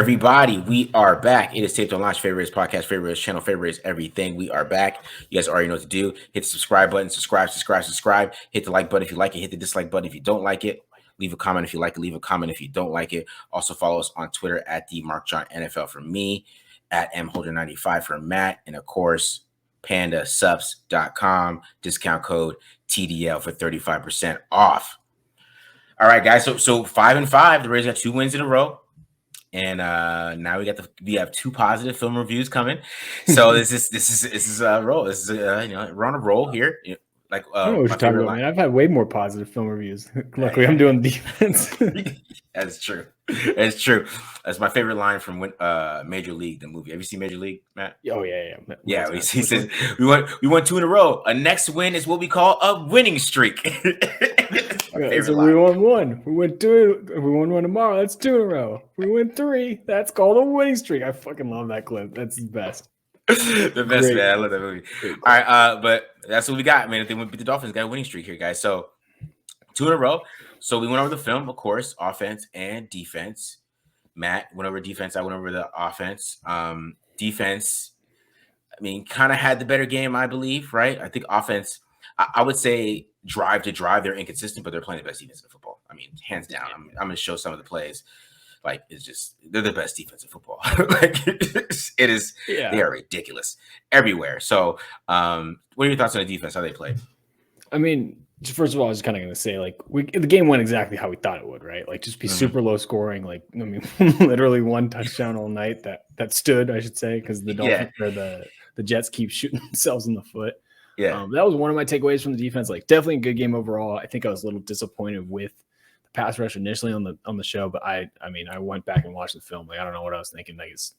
Everybody, we are back. It is Taped on Launch, favorite podcast, favorite channel, favorite everything. We are back. You guys already know what to do. Hit the subscribe button, subscribe. Hit the like button if you like it. Hit the dislike button if you don't like it. Leave a comment if you like it. Leave a comment if you don't like it. Also follow us on Twitter at @DMarkJohnNFL for me, at MHolder95 for Matt, and of course, pandasups.com, discount code TDL for 35% off. All right, guys. So 5-5. The Raiders got 2 wins in a row. And now we have 2 positive film reviews coming. So this is a roll. This is we're on a roll here. Like I don't know what you're talking about, man. I've had way more positive film reviews. Luckily, I'm doing defense. That's true. It's true. That's my favorite line from Major League, the movie. Have you seen Major League, Matt? Oh yeah. Yeah. He says we won 2 in a row. A next win is what we call a winning streak. Okay, so we won 1. We win 2. We won 1 tomorrow. That's 2 in a row. We win 3. That's called a winning streak. I fucking love that clip. That's the best. The best, great. Man. I love that movie. Great. All right, but that's what we got, man. If they beat the Dolphins, got a winning streak here, guys. So 2 in a row. So we went over the film, of course, offense and defense. Matt went over defense. I went over the offense. Defense, I mean, kind of had the better game, I believe, right? I think offense, I would say drive to drive, they're inconsistent, but they're playing the best defense in football. I mean, hands down. I'm going to show some of the plays. Like, it's just, they're the best defense in football. Like, it is, They are ridiculous everywhere. So, what are your thoughts on the defense, how they played? I mean, first of all, I was kind of going to say, like, the game went exactly how we thought it would, right? Like, just be super low scoring. Like, I mean, literally 1 touchdown all night that stood, I should say, because the Dolphins or the Jets keep shooting themselves in the foot. Yeah, that was one of my takeaways from the defense. Like, definitely a good game overall. I think I was a little disappointed with the pass rush initially on the show, but I mean, I went back and watched the film. Like, I don't know what I was thinking. Like, it's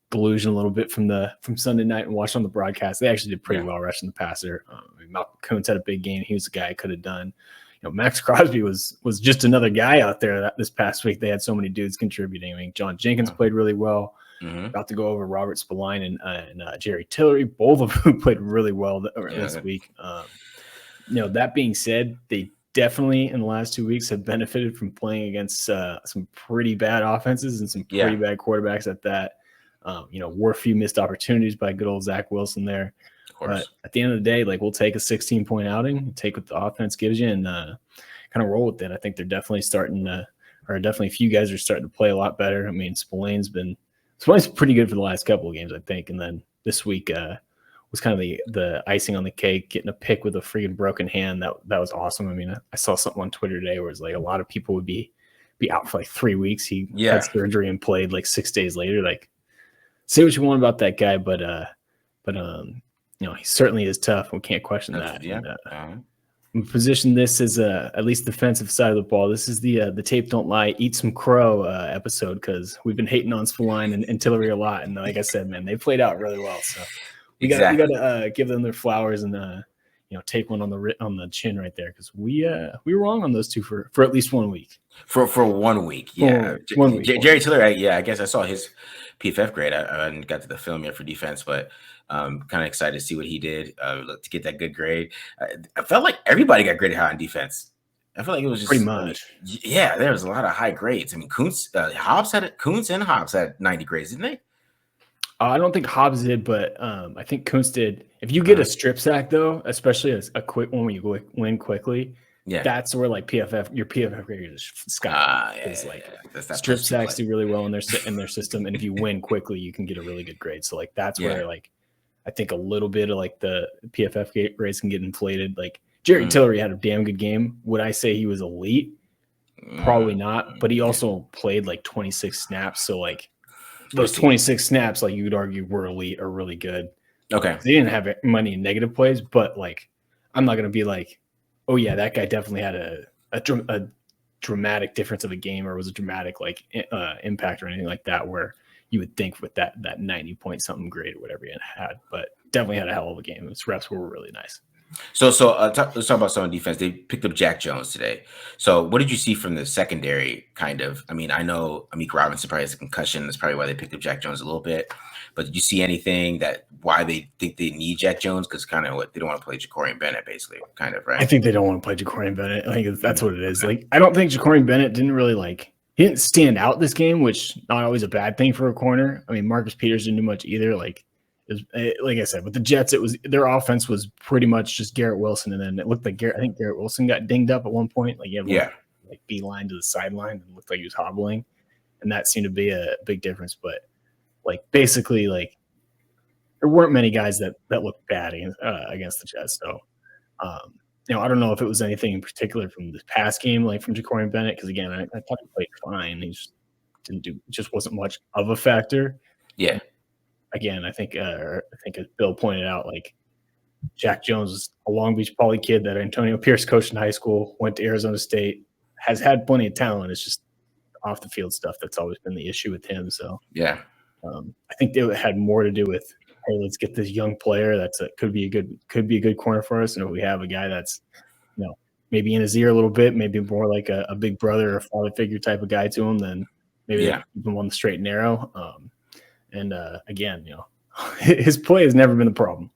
delusion a little bit from Sunday night and watched on the broadcast. They actually did pretty well rushing the passer. I mean, Malcolm Kuntz had a big game. He was the guy I could have done. You know, Max Crosby was just another guy out there this past week. They had so many dudes contributing. I mean, John Jenkins played really well. About to go over Robert Spillane and Jerry Tillery, both of whom played really well this week. You know, that being said, they definitely in the last 2 weeks have benefited from playing against some pretty bad offenses and some pretty bad quarterbacks at that. You know, were a few missed opportunities by good old Zach Wilson there. Of course. But at the end of the day, like, we'll take a 16-point outing, take what the offense gives you, and kind of roll with it. I think they're definitely definitely a few guys are starting to play a lot better. I mean, Spillane's pretty good for the last couple of games, I think. And then this week was kind of the icing on the cake, getting a pick with a freaking broken hand. That was awesome. I mean, I saw something on Twitter today where it's like a lot of people would be out for like 3 weeks. He had surgery and played like 6 days later. Like, say what you want about that guy, but you know, he certainly is tough. We can't question that. We position this as at least defensive side of the ball. This is the tape don't lie, eat some crow episode, because we've been hating on Spillane and Tillery a lot, and like I said, man, they played out really well. So we got to give them their flowers and you know, take one on the chin right there, because we were wrong on those two for at least 1 week. For 1 week, yeah. Jerry Tillery, I guess I saw his PFF grade. I hadn't got to the film yet for defense, but kind of excited to see what he did to get that good grade. I felt like everybody got graded high on defense. I feel like it was just pretty much. There was a lot of high grades. I mean, Kuntz and Hobbs had 90 grades, didn't they? I don't think Hobbs did, but I think Kuntz did. If you get a strip sack, though, especially a quick one when you win quickly, that's where like your PFF grade is sky. Strip sacks do really well in their system, and if you win quickly, you can get a really good grade. So like that's where like I think a little bit of like the PFF grades can get inflated. Like Jerry Tillery had a damn good game. Would I say he was elite? Probably not, but he also played like 26 snaps. So like those 26 snaps, like you would argue were elite or really good. Okay. They didn't have money in negative plays, but like, I'm not going to be like, oh yeah, that guy definitely had a dramatic difference of a game, or was a dramatic like impact or anything like that, where you would think with that 90 point something grade or whatever he had, but definitely had a hell of a game. His reps were really nice. So let's talk about some on defense. They picked up Jack Jones today. So what did you see from the secondary? Kind of. I mean, I know Amik Robinson probably has a concussion. That's probably why they picked up Jack Jones a little bit. But did you see anything that why they think they need Jack Jones? Because kind of what they don't want to play Jacorian Bennett, basically, kind of, right? I think they don't want to play Jacorian Bennett. I think that's what it is. Like, I don't think Jacorian Bennett didn't really like. He he didn't stand out this game, which not always a bad thing for a corner. I mean, Marcus Peters didn't do much either. Like I said, with the Jets, it was their offense was pretty much just Garrett Wilson, and then it looked like I think Garrett Wilson got dinged up at one point. Like he had one, like beeline to the sideline and looked like he was hobbling, and that seemed to be a big difference. But like basically, like there weren't many guys that looked bad against the Jets. So, I don't know if it was anything in particular from this past game, like from Ja'Cory Bennett, because again, I thought he played fine. He just wasn't much of a factor. Yeah. Again, I think as Bill pointed out, like Jack Jones is a Long Beach Poly kid that Antonio Pierce coached in high school, went to Arizona State, has had plenty of talent. It's just off the field stuff that's always been the issue with him. So yeah, I think it had more to do with, hey, let's get this young player could be a good corner for us, and if we have a guy that's maybe in his ear a little bit, maybe more like a big brother or father figure type of guy to him, then maybe keep him on the straight and narrow. And again, his play has never been the problem.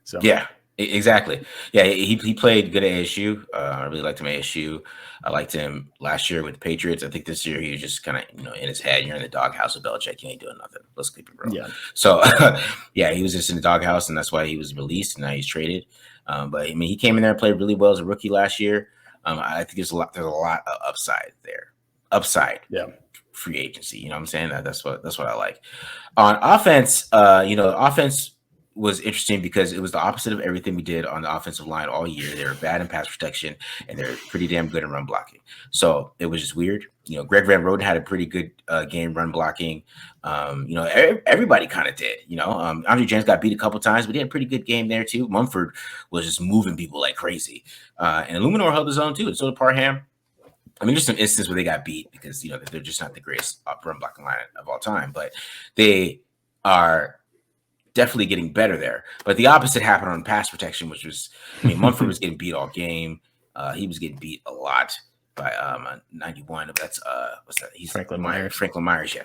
So yeah, exactly. Yeah, he played good at ASU. I really liked him at ASU. I liked him last year with the Patriots. I think this year he was just kind of in his head. You're in the doghouse with Belichick. You ain't doing nothing. Let's keep it, bro. Yeah. So yeah, he was just in the doghouse, and that's why he was released. And now he's traded. But I mean, he came in there and played really well as a rookie last year. I think there's a lot of upside there. Yeah. Free agency. You know what I'm saying? That's what I like. On offense, offense was interesting because it was the opposite of everything we did on the offensive line all year. They were bad in pass protection, and they're pretty damn good in run blocking. So it was just weird. Greg Van Roten had a pretty good game run blocking. Everybody kind of did. Andre James got beat a couple times, but he had a pretty good game there too. Mumford was just moving people like crazy, and Illuminor held his own too, and so did Parham. I mean, there's some instances where they got beat because they're just not the greatest run blocking line of all time, but they are definitely getting better there. But the opposite happened on pass protection, which was, Mumford was getting beat all game. He was getting beat a lot by 91. That's what's that? He's Franklin Myers. Franklin Myers, yeah.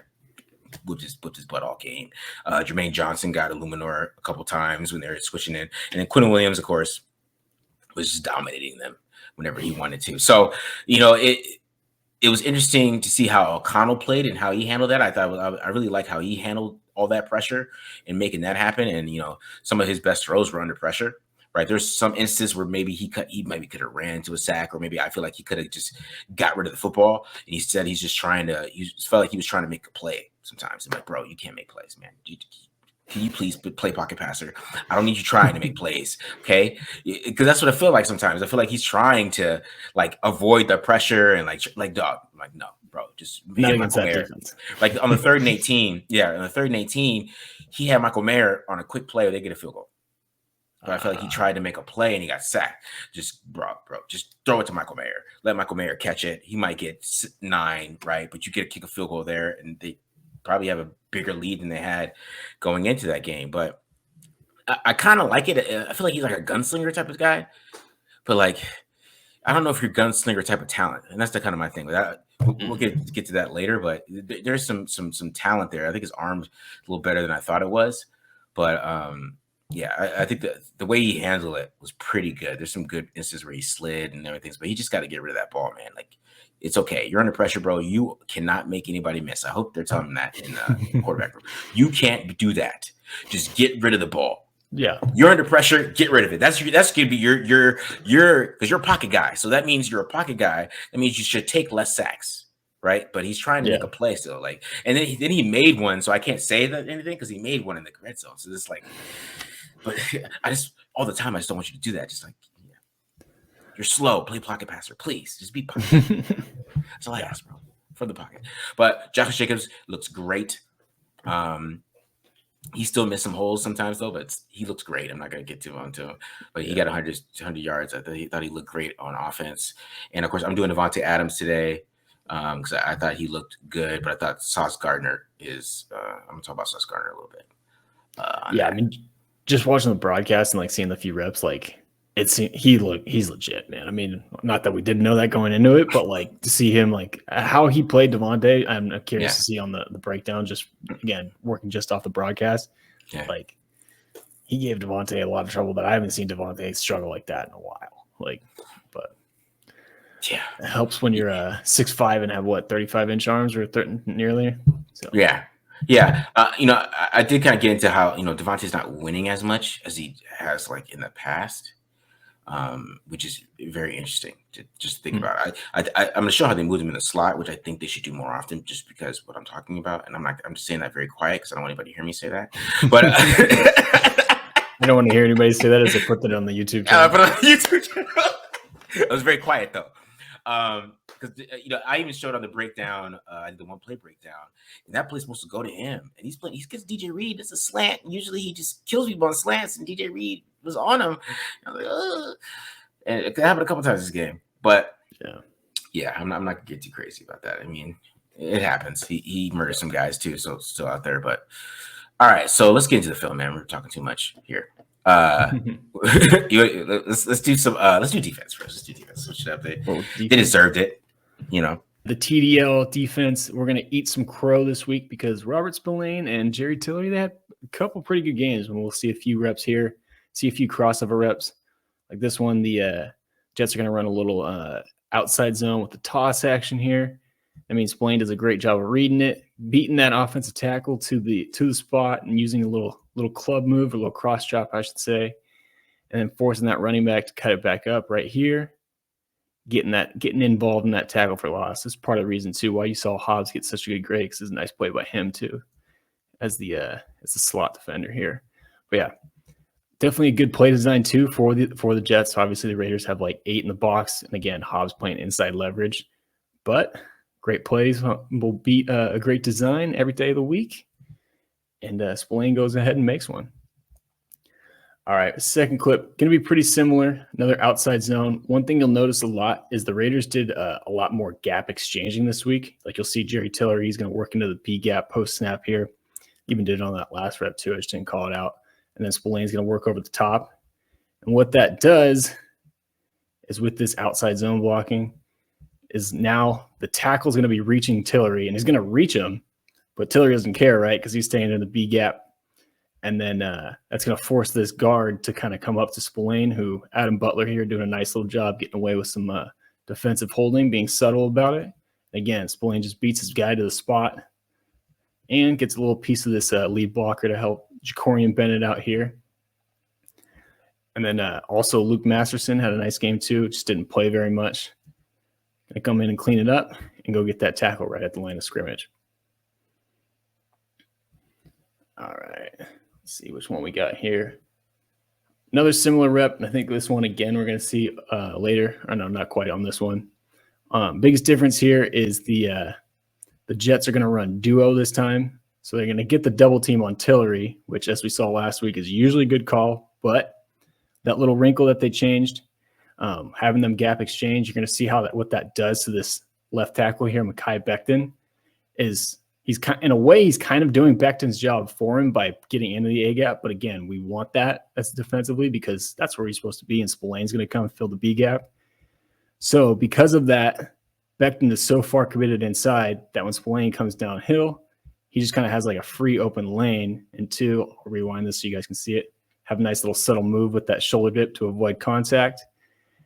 Whipped his butt all game. Jermaine Johnson got Illuminor a couple times when they were switching in, and then Quinn Williams, of course, was just dominating them whenever he wanted to. So it was interesting to see how O'Connell played and how he handled that. I really like how he handled all that pressure and making that happen. And some of his best throws were under pressure. Right, there's some instance where maybe he could have ran to a sack, or maybe I feel like he could have just got rid of the football. And he said he just felt like he was trying to make a play. Sometimes I'm like, bro, you can't make plays, man. Can you please play pocket passer? I don't need you trying to make plays, okay? Because that's what I feel like sometimes. I feel like he's trying to avoid the pressure and dog. I'm like, no, bro, just not against that defense. Like on the 3rd and 18, on the 3rd and 18, he had Michael Mayer on a quick play, or they get a field goal. But I feel like he tried to make a play and he got sacked. Just bro, just throw it to Michael Mayer. Let Michael Mayer catch it. He might get 9, right? But you get to kick a field goal there, and they probably have a bigger lead than they had going into that game. But I kind of like it. I feel like he's like a gunslinger type of guy. But I don't know if you're gunslinger type of talent, and that's the kind of my thing. We'll get to that later. But there's some talent there. I think his arm's a little better than I thought it was. But yeah, I think the way he handled it was pretty good. There's some good instances where he slid and everything, but he just got to get rid of that ball, man. It's okay. You're under pressure, bro. You cannot make anybody miss. I hope they're telling him that in the quarterback room. You can't do that. Just get rid of the ball. Yeah. You're under pressure. Get rid of it. That's gonna be your because you're a pocket guy. So that means you're a pocket guy. That means you should take less sacks, right? But he's trying to make a play still. And then he made one. So I can't say that anything because he made one in the red zone. So it's but I just all the time I just don't want you to do that. Just you're slow. Play pocket passer, please. Just be pocket. That's all I ask, bro. For the pocket. But Josh Jacobs looks great. He still missed some holes sometimes though, but he looks great. I'm not gonna get too onto him, but he got 100 yards. I thought he looked great on offense. And of course, I'm doing Davante Adams today because I thought he looked good, but I thought Sauce Gardner is. I'm gonna talk about Sauce Gardner a little bit. I mean, just watching the broadcast and seeing the few reps, he's legit, man. I mean, not that we didn't know that going into it, but to see him how he played Davante, I'm curious to see on the breakdown. Just again, working just off the broadcast, he gave Davante a lot of trouble that I haven't seen Davante struggle like that in a while. Yeah. It helps when you're 6'5" and have 35-inch arms or nearly. So Yeah. I did kind of get into how Davante's not winning as much as he has like in the past, which is very interesting to just think about. I'm going to show how they moved him in the slot, which I think they should do more often, just because what I'm talking about, and I'm just saying that very quiet because I don't want anybody to hear me say that. But I don't want to hear anybody say that as I put that on the YouTube channel. But on the YouTube channel, it was very quiet though. Because I even showed on the breakdown, the one play breakdown, and that play's supposed to go to him, and he's playing. He gets DJ Reed. It's a slant. Usually he just kills people on slants, and DJ Reed was on him. I was like, ugh. And it happened a couple times this game, but I'm not gonna get too crazy about that. I mean, it happens. He murdered some guys too, so it's still out there. But all right, so let's get into the film, man. We're talking too much here. Let's do defense first. Let's do defense. Switch it up. They deserved it, The TDL defense, we're going to eat some crow this week because Robert Spillane and Jerry Tillery, they had a couple pretty good games, and we'll see a few reps here, see a few crossover reps. Like this one, the Jets are going to run a little outside zone with the toss action here. I mean, Spillane does a great job of reading it, beating that offensive tackle to the spot and using a little club move, a little cross drop, I should say, and then forcing that running back to cut it back up right here, getting involved in that tackle for loss. This is part of the reason too why you saw Hobbs get such a good grade, because it's a nice play by him too, as the slot defender here. But yeah, definitely a good play design too for the Jets. Obviously, the Raiders have like 8 in the box, and again, Hobbs playing inside leverage, but great plays will beat a great design every day of the week. And Spillane goes ahead and makes one. All right, second clip, going to be pretty similar. Another outside zone. One thing you'll notice a lot is the Raiders did a lot more gap exchanging this week. Like you'll see Jerry Tillery, he's going to work into the P gap post snap here. Even did it on that last rep too. I just didn't call it out. And then Spillane's going to work over the top. And what that does is with this outside zone blocking is now the tackle's going to be reaching Tillery, and he's going to reach him, but Tillery doesn't care, right? Because he's staying in the B gap. And then that's going to force this guard to kind of come up to Spillane, who Adam Butler here doing a nice little job getting away with some defensive holding, being subtle about it. Again, Spillane just beats his guy to the spot and gets a little piece of this lead blocker to help Jacorian Bennett out here. And then also Luke Masterson had a nice game too, just didn't play very much. Gonna come in and clean it up and go get that tackle right at the line of scrimmage. All right, let's see which one we got here. Another similar rep, and I think this one again we're going to see later. Or no, not quite on this one. Biggest difference here is the Jets are going to run duo this time. So they're going to get the double team on Tillery, which as we saw last week is usually a good call, but that little wrinkle that they changed, having them gap exchange, you're going to see what that does to this left tackle here, Mekhi Becton, is he's kind of doing Becton's job for him by getting into the A gap. But again, we want that as defensively because that's where he's supposed to be, and Spillane's going to come fill the B gap. So because of that, Becton is so far committed inside that when Spillane comes downhill, he just kind of has like a free open lane. And two, I'll rewind this so you guys can see it. Have a nice little subtle move with that shoulder dip to avoid contact.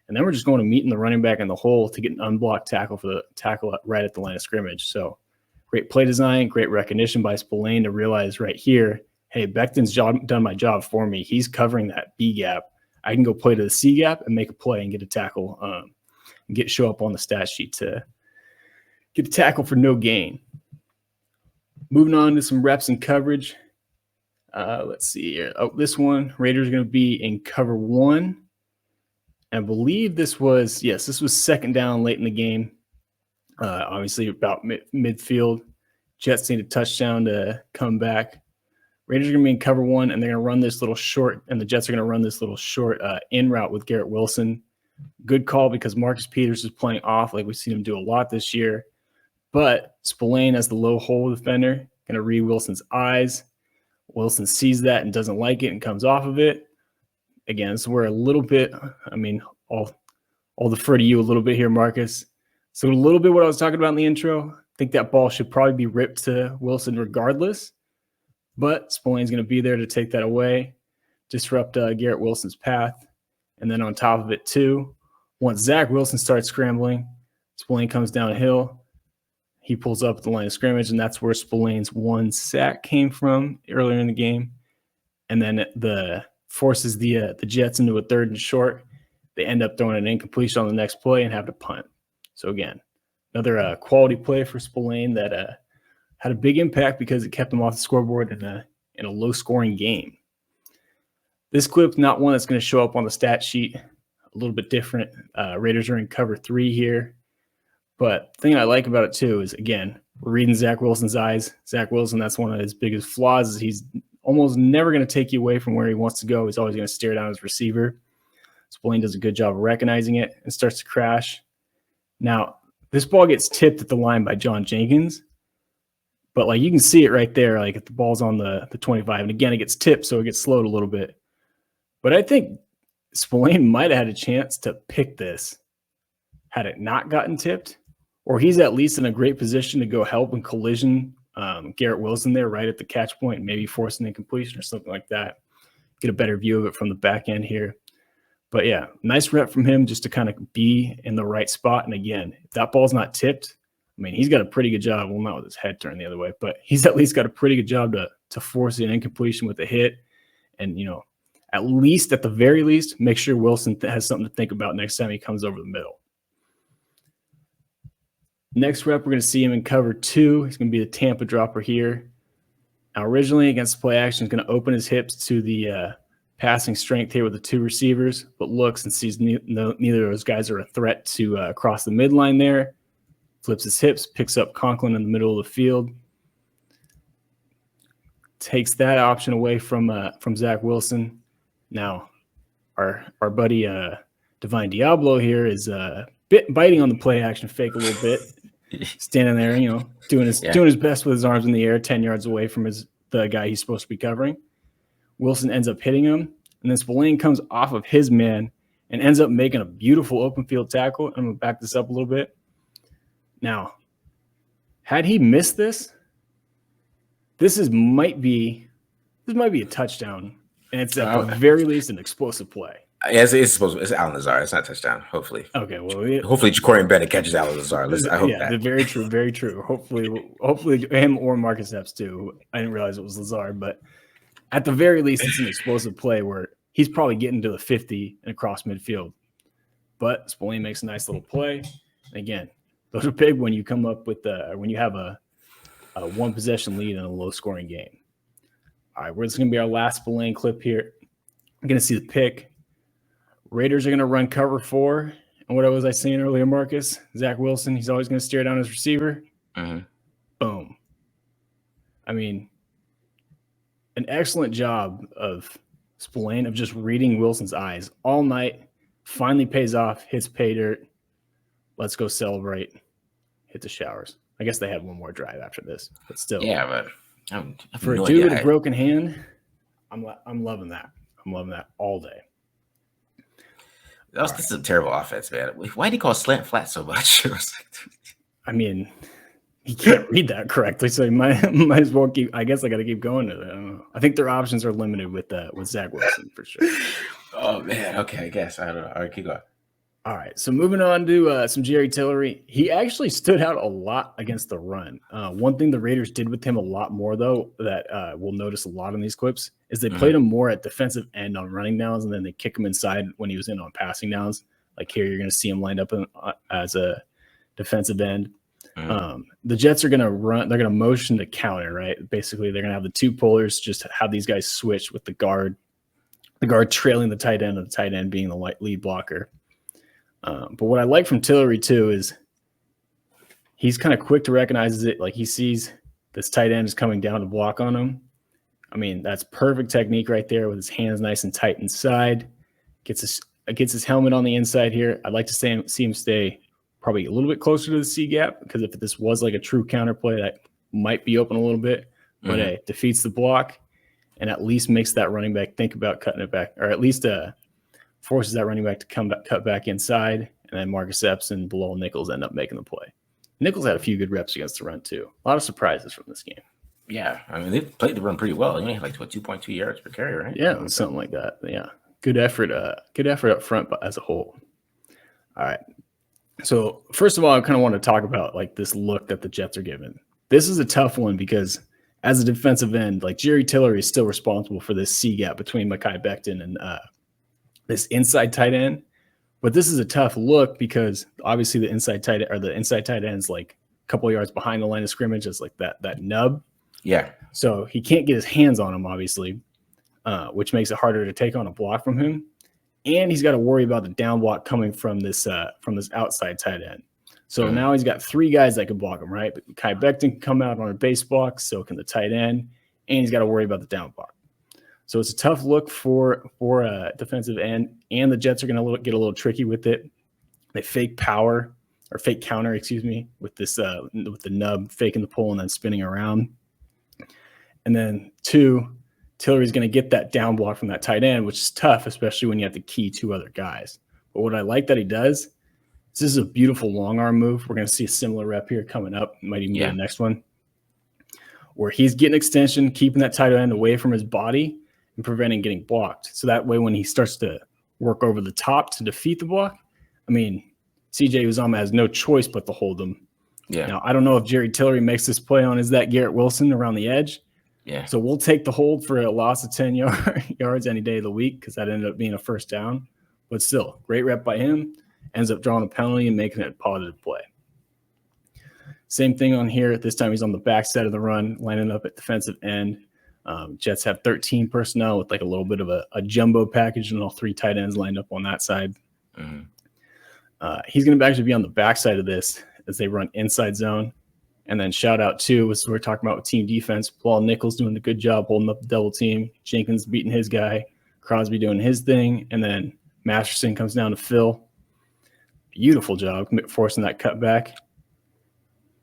And then we're just going to meet in the running back in the hole to get an unblocked tackle for the tackle right at the line of scrimmage. So great play design, great recognition by Spillane to realize right here, hey, Becton's done my job for me. He's covering that B gap. I can go play to the C gap and make a play and get a tackle and show up on the stat sheet to get the tackle for no gain. Moving on to some reps and coverage. Let's see here. Oh, this one, Raiders are going to be in cover 1. I believe this was second down late in the game. Obviously about midfield. Jets need a touchdown to come back. Raiders are going to be in cover 1, and they're going to run this little short, and the Jets are going to run this little short in route with Garrett Wilson. Good call because Marcus Peters is playing off like we've seen him do a lot this year. But Spillane as the low hole defender, going to read Wilson's eyes. Wilson sees that and doesn't like it and comes off of it. Again, so we're a little bit, I'll defer to you a little bit here, Marcus. So a little bit what I was talking about in the intro. I think that ball should probably be ripped to Wilson regardless. But Spillane's going to be there to take that away, disrupt Garrett Wilson's path. And then on top of it, too, Once Zach Wilson starts scrambling, Spillane comes downhill. He pulls up at the line of scrimmage, and that's where Spillane's one sack came from earlier in the game. And then forces the Jets into a 3rd and short. They end up throwing an incompletion on the next play and have to punt. So again, another quality play for Spillane that had a big impact because it kept him off the scoreboard in a low-scoring game. This clip's not one that's going to show up on the stat sheet. A little bit different. Raiders are in cover 3 here. But the thing I like about it, too, is, again, we're reading Zach Wilson's eyes. Zach Wilson, that's one of his biggest flaws, is he's almost never going to take you away from where he wants to go. He's always going to stare down his receiver. Spillane does a good job of recognizing it and starts to crash. Now, this ball gets tipped at the line by John Jenkins. But, like, you can see it right there, like, if the ball's on the 25. And, again, it gets tipped, so it gets slowed a little bit. But I think Spillane might have had a chance to pick this had it not gotten tipped. Or he's at least in a great position to go help and collision Garrett Wilson there right at the catch point, maybe force an incompletion or something like that. Get a better view of it from the back end here. But, yeah, nice rep from him just to kind of be in the right spot. And, again, if that ball's not tipped, I mean, he's got a pretty good job. Well, not with his head turned the other way, but he's at least got a pretty good job to force an incompletion with a hit. And, at the very least, make sure Wilson has something to think about next time he comes over the middle. Next rep, we're going to see him in cover 2. He's going to be the Tampa dropper here. Now, originally against play action, he's going to open his hips to the passing strength here with the 2 receivers, but looks and sees neither of those guys are a threat to cross the midline there. Flips his hips, picks up Conklin in the middle of the field. Takes that option away from Zach Wilson. Now, our buddy Divine Diablo here is biting on the play action fake a little bit. Standing there, doing his best with his arms in the air, 10 yards away from the guy he's supposed to be covering. Wilson ends up hitting him, and then Spillane comes off of his man and ends up making a beautiful open field tackle. I'm going to back this up a little bit. Now, had he missed this, this might be a touchdown, and it's at the very least an explosive play. Yeah, it's Alan Lazard. It's not a touchdown. Hopefully. Okay. Well, hopefully Ja'Cory Bennett catches Alan Lazard. I hope that. Very true. Very true. Hopefully him or Marcus Epps too. I didn't realize it was Lazard, but at the very least, it's an explosive play where he's probably getting to the 50 and across midfield. But Spillane makes a nice little play. Again, those are big when you come up with when you have a 1 possession lead in a low scoring game. All right, this is going to be our last Spillane clip here. I'm going to see the pick. Raiders are going to run cover 4. And what was I saying earlier, Marcus? Zach Wilson, he's always going to stare down his receiver. Mm-hmm. Boom. I mean, an excellent job of Spillane of just reading Wilson's eyes all night. Finally pays off, hits pay dirt. Let's go celebrate. Hit the showers. I guess they had one more drive after this, but still. Yeah, but for a dude with a broken hand, I'm loving that. I'm loving that all day. This is a terrible offense, man. Why did he call slant flat so much? I mean, he can't read that correctly, so he might as well keep. I guess I got to keep going to that. I don't know. I think their options are limited with Zach Wilson for sure. Oh man, okay, I guess I don't know. All right, keep going. All right, so moving on to some Jerry Tillery. He actually stood out a lot against the run. One thing the Raiders did with him a lot more, though, that we'll notice a lot in these clips, is they played him more at defensive end on running downs, and then they kick him inside when he was in on passing downs. Like here, you're going to see him lined up as a defensive end. The Jets are going to run. They're going to motion to counter, right? Basically, they're going to have the 2 pullers just have these guys switch with the guard trailing the tight end, and the tight end being the lead blocker. But what I like from Tillery, too, is he's kind of quick to recognize it. Like he sees this tight end is coming down to block on him. I mean, that's perfect technique right there with his hands nice and tight inside. Gets his helmet on the inside here. I'd like to see him stay probably a little bit closer to the C gap, because if this was like a true counter play, that might be open a little bit. But it defeats the block and at least makes that running back think about cutting it back, or at least forces that running back to cut back inside, and then Marcus Epps and Bilal Nichols end up making the play. Nichols had a few good reps against the run, too. A lot of surprises from this game. Yeah, I mean, they played the run pretty well. They only had 2.2 yards per carry, right? Yeah, something like that. Yeah, good effort up front as a whole. All right. So first of all, I kind of want to talk about like this look that the Jets are given. This is a tough one because as a defensive end, like Jerry Tillery is still responsible for this C gap between Mekhi Becton and this inside tight end. But this is a tough look because obviously the inside tight end's like a couple of yards behind the line of scrimmage. It's like that nub. Yeah. So he can't get his hands on him, obviously, which makes it harder to take on a block from him. And he's got to worry about the down block coming from this outside tight end. So now he's got three guys that can block him, right? But Kai Becton can come out on a base block, so can the tight end, and he's got to worry about the down block. So it's a tough look for a defensive end, and the Jets are going to get a little tricky with it. They fake counter, with this with the nub faking the pull and then spinning around. And then two, Tillery's going to get that down block from that tight end, which is tough, especially when you have to key two other guys. But what I like that he does is this is a beautiful long arm move. We're going to see a similar rep here coming up. Might even be the next one, where he's getting extension, keeping that tight end away from his body and preventing getting blocked. So that way, when he starts to work over the top to defeat the block, I mean, CJ Uzomah has no choice but to hold him. Yeah. Now, I don't know if Jerry Tillery makes this play on is that Garrett Wilson around the edge. Yeah. So we'll take the hold for a loss of 10 yards any day of the week because that ended up being a first down. But still, great rep by him. Ends up drawing a penalty and making it a positive play. Same thing on here. This time he's on the backside of the run, lining up at defensive end. Jets have 13 personnel with like a little bit of a jumbo package and all three tight ends lined up on that side. He's going to actually be on the backside of this as they run inside zone. And then shout out to, as we're talking about with team defense, Paul Nichols doing a good job holding up the double team. Jenkins beating his guy. Crosby doing his thing. And then Masterson comes down to Phil. Beautiful job forcing that cutback.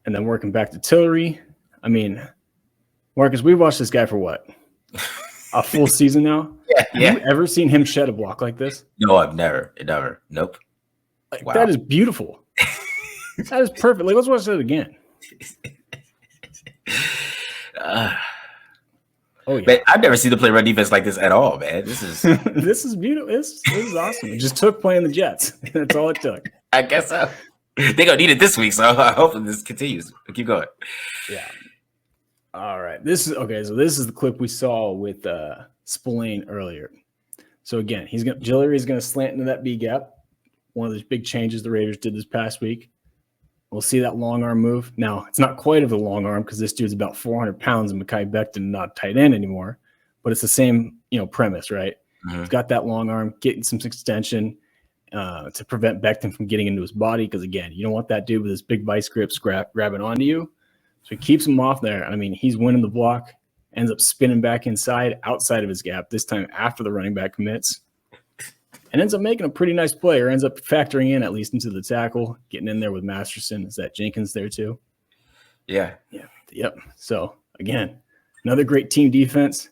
And then working back to Tillery. I mean, Marcus, we've watched this guy for what? A full season now? Yeah. Have you ever seen him shed a block like this? No, I've never. Nope. Wow. That is beautiful. That is perfect. Like, let's watch that again. Man, I've never seen the play run defense like this at all, man. This is this is beautiful. This is awesome. It just took playing the Jets. That's all it took. I guess so. They're gonna need it this week, so hopefully this continues. Keep going. Yeah. All right. This is okay. So this is the clip we saw with Spillane earlier. So again, Tillery is gonna slant into that B gap. One of those big changes the Raiders did this past week. We'll see that long arm move. Now, it's not quite of a long arm because this dude's about 400 pounds and Mekhi Becton not tight end anymore, but it's the same, premise, right? He's got that long arm, getting some extension to prevent Becton from getting into his body because, again, you don't want that dude with his big vice grips grabbing onto you. So he keeps him off there. I mean, he's winning the block, ends up spinning back outside of his gap, this time after the running back commits. And ends up making a pretty nice play, or ends up factoring in at least into the tackle, getting in there with Masterson. Is that Jenkins there too? Yeah. Yep. So, again, another great team defense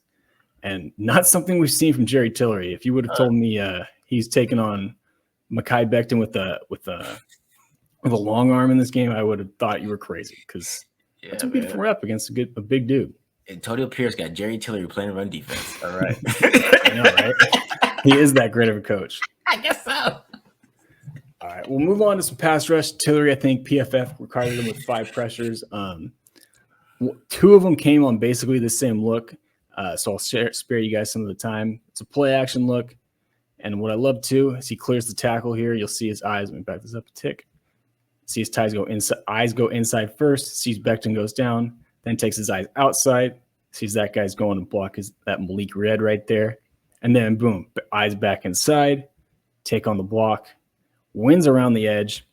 and not something we've seen from Jerry Tillery. If you would have told me he's taking on Mekhi Becton with a long arm in this game, I would have thought you were crazy because that's a beautiful rep against a big dude. Antonio Pierce got Jerry Tillery playing run defense. All right. I know, right? He is that great of a coach. I guess so. All right, we'll move on to some pass rush. Tillery, I think PFF required him with 5 pressures. 2 of them came on basically the same look, so I'll spare you guys some of the time. It's a play action look, and what I love too is he clears the tackle here. You'll see his eyes. Let me back this up a tick. See his eyes go inside first. Sees Becton goes down, then takes his eyes outside. Sees that guy's going to block that Malik Red right there. And then, boom, eyes back inside, take on the block, wins around the edge,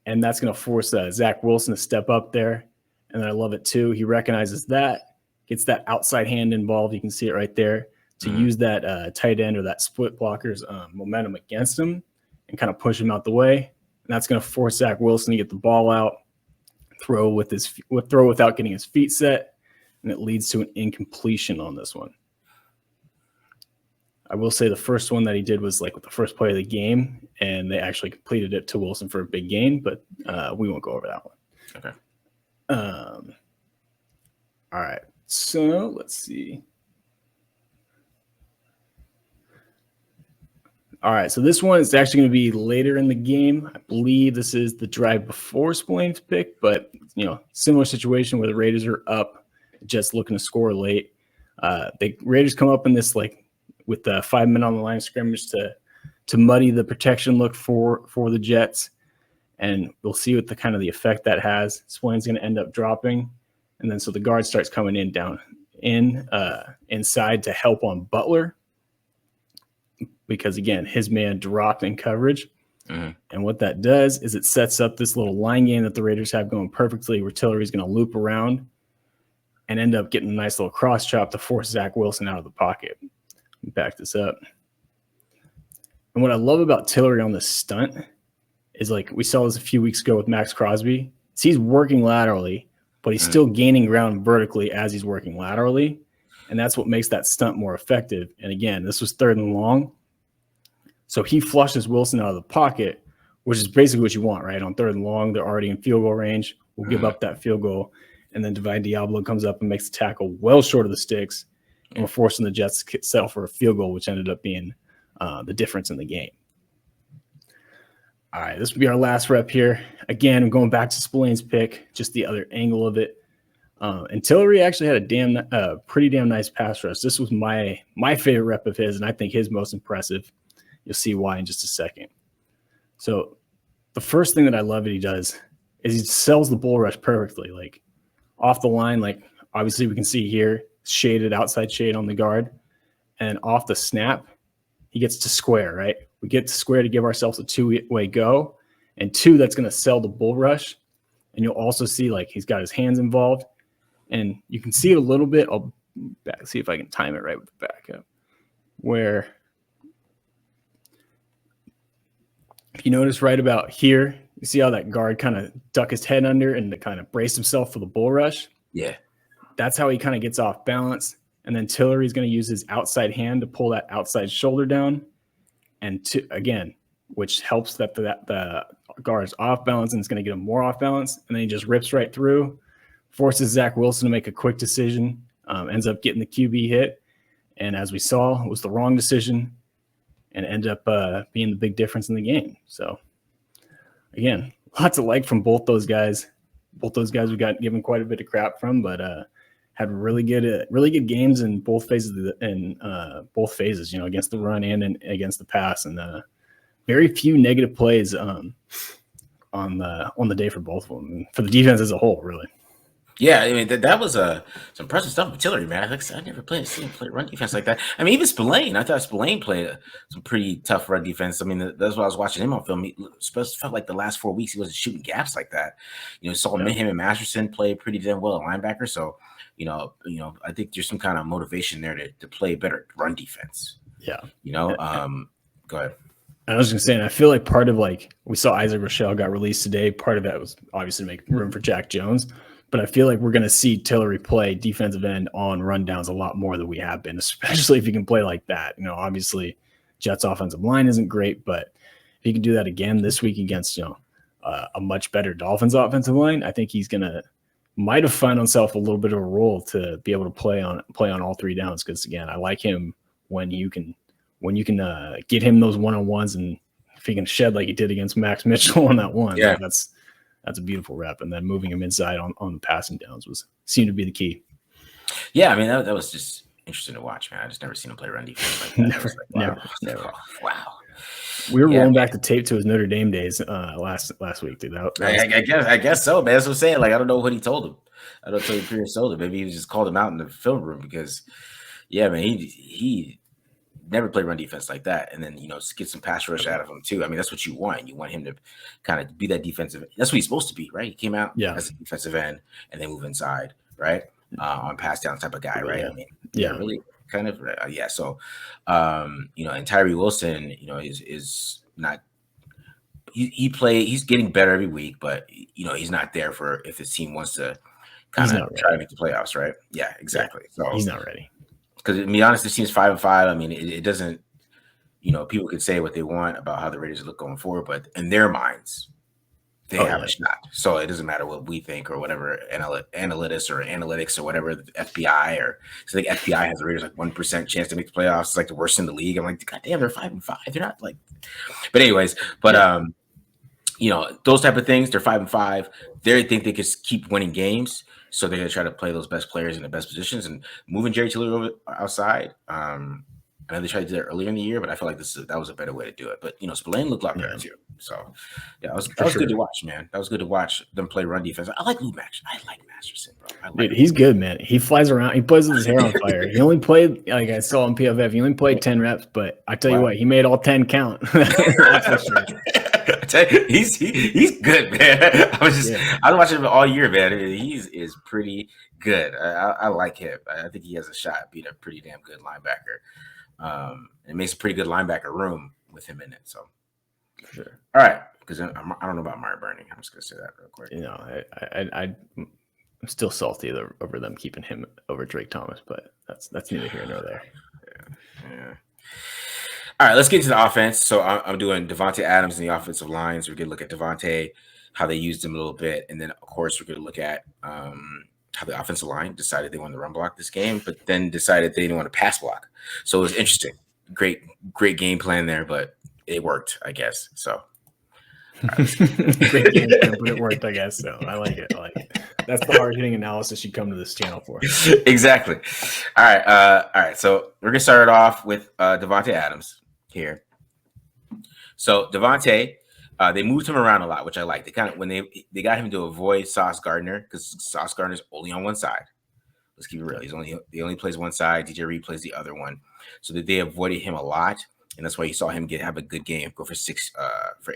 and that's going to force Zach Wilson to step up there. And I love it, too. He recognizes that, gets that outside hand involved. You can see it right there to use that tight end or that split blocker's momentum against him and kind of push him out the way. And that's going to force Zach Wilson to get the ball out, throw without getting his feet set, and it leads to an incompletion on this one. I will say the first one that he did was like with the first play of the game, and they actually completed it to Wilson for a big gain, but we won't go over that one. Okay. All right. So let's see. All right, so this one is actually going to be later in the game. I believe this is the drive before Spillane's pick, but similar situation where the Raiders are up, Jets looking to score late. The Raiders come up in this with 5 men on the line of scrimmage to muddy the protection look for the Jets, and we'll see what the effect that has. Spillane's going to end up dropping, and then so the guard starts coming inside to help on Butler. Because, again, his man dropped in coverage. Mm-hmm. And what that does is it sets up this little line game that the Raiders have going perfectly, where Tillery's going to loop around and end up getting a nice little cross chop to force Zach Wilson out of the pocket. Let me back this up. And what I love about Tillery on this stunt is, we saw this a few weeks ago with Max Crosby. He's working laterally, but he's still gaining ground vertically as he's working laterally. And that's what makes that stunt more effective. And, again, this was 3rd and long. So he flushes Wilson out of the pocket, which is basically what you want, right? On 3rd and long, they're already in field goal range. We'll give up that field goal. And then Divine Diablo comes up and makes the tackle well short of the sticks. And we're forcing the Jets to settle for a field goal, which ended up being the difference in the game. All right, this will be our last rep here. Again, I'm going back to Spillane's pick, just the other angle of it. And Tillery actually had a pretty damn nice pass rush. This was my favorite rep of his, and I think his most impressive. You'll see why in just a second. So the first thing that I love that he does is he sells the bull rush perfectly. Off the line, obviously we can see here, shaded outside shade on the guard. And off the snap, he gets to square, right? We get to square to give ourselves a 2-way go. And 2, that's going to sell the bull rush. And you'll also see he's got his hands involved. And you can see it a little bit. I'll see if I can time it right with the backup. Where if you notice right about here, you see how that guard kind of duck his head under and to kind of brace himself for the bull rush? Yeah. That's how he kind of gets off balance. And then Tillery's going to use his outside hand to pull that outside shoulder down. And which helps that the guard is off balance and it's going to get him more off balance. And then he just rips right through, forces Zach Wilson to make a quick decision, ends up getting the QB hit. And as we saw, it was the wrong decision. And end up being the big difference in the game. So, again, lots of from both those guys. Both those guys we got given quite a bit of crap from, but had really good games in both phases against the run and against the pass, and very few negative plays on the day for both of them, and for the defense as a whole, really. Yeah, I mean that was some impressive stuff with Tillery, man. I never seen him play run defense like that. I mean, even Spillane. I thought Spillane played some pretty tough run defense. I mean, that's why I was watching him on film. He felt like the last 4 weeks he wasn't shooting gaps like that. Saw him and Masterson play pretty damn well at linebacker. So, I think there's some kind of motivation there to play better run defense. Yeah. Go ahead. I was just saying, I feel like part of we saw Isaac Rochelle got released today. Part of that was obviously to make room for Jack Jones. But I feel like we're going to see Tillery play defensive end on rundowns a lot more than we have been, especially if he can play like that. Obviously, Jets' offensive line isn't great, but if he can do that again this week against a much better Dolphins offensive line, I think he's might have found himself a little bit of a role to be able to play on all 3 downs. Because again, I like him when you can get him those one-on-ones, and if he can shed like he did against Max Mitchell on that one, yeah. That's a beautiful rep. And then moving him inside on the passing downs seemed to be the key. Yeah, I mean, that was just interesting to watch, man. I just never seen him play run defense like that. Never. Wow. We were rolling back the tape to his Notre Dame days last week, dude. I guess so, man. That's what I'm saying. I don't know what he told him. I don't know what Pierce told him. Maybe he just called him out in the film room because, yeah, man, he never played run defense like that. And then, get some pass rush out of him too. I mean, that's what you want. You want him to kind of be that defensive. That's what he's supposed to be, right? He came out as a defensive end and then move inside, right? On pass down type of guy, right? Yeah. I mean, really kind of, yeah. So, and Tyree Wilson, is not. He's getting better every week, but he's not there for if his team wants to kind of try to make the playoffs, right? Yeah, exactly. So he's not ready. Because to be honest, this team's 5-5. I mean, it doesn't. People could say what they want about how the Raiders look going forward, but in their minds, they have a shot. So it doesn't matter what we think or whatever analytics or whatever, the FBI or so the FBI has the Raiders like 1% chance to make the playoffs. It's like the worst in the league. I'm like, God damn, they're 5-5. They're not like, but anyways, you know, those type of things, they're 5-5. They think they could keep winning games. So they're gonna try to play those best players in the best positions and moving Jerry Tiller over outside. I know they tried to do that earlier in the year, but I feel like that was a better way to do it. But you know, Spillane looked a lot better too. So yeah, that was good to watch, man. That was good to watch them play run defense. I like Lou Max. I like Masterson, bro. Dude, he's good, man. He flies around. He plays with his hair on fire. He only played, like I saw on PFF, he only played 10 reps, but I tell you what, he made all 10 count. That's for sure. He's good, man. I was watching him all year, man. He is pretty good. I like him. I think he has a shot at being a pretty damn good linebacker. It makes a pretty good linebacker room with him in it. So, for sure. All right, because I don't know about Meyer Burning. I'm just gonna say that real quick. You know, I'm still salty over them keeping him over Drake Thomas, but that's neither here nor there. Yeah. All right, let's get to the offense. So I'm doing Davante Adams in the offensive lines. We're gonna look at Davante, how they used him a little bit, and then of course we're gonna look at how the offensive line decided they wanted to run block this game, but then decided they didn't want to pass block. So it was interesting. Great game plan there, but it worked, I guess. So great game plan, but it worked, I guess. So I like it. That's the hard hitting analysis you come to this channel for. Exactly. All right. So we're gonna start it off with Davante Adams here. So Davante, they moved him around a lot, which I like. They kind of when they got him to avoid Sauce Gardner because Sauce Gardner's only on one side. Let's keep it real. He only plays one side. DJ Reed plays the other one, so that they avoided him a lot, and that's why you saw him have a good game, go for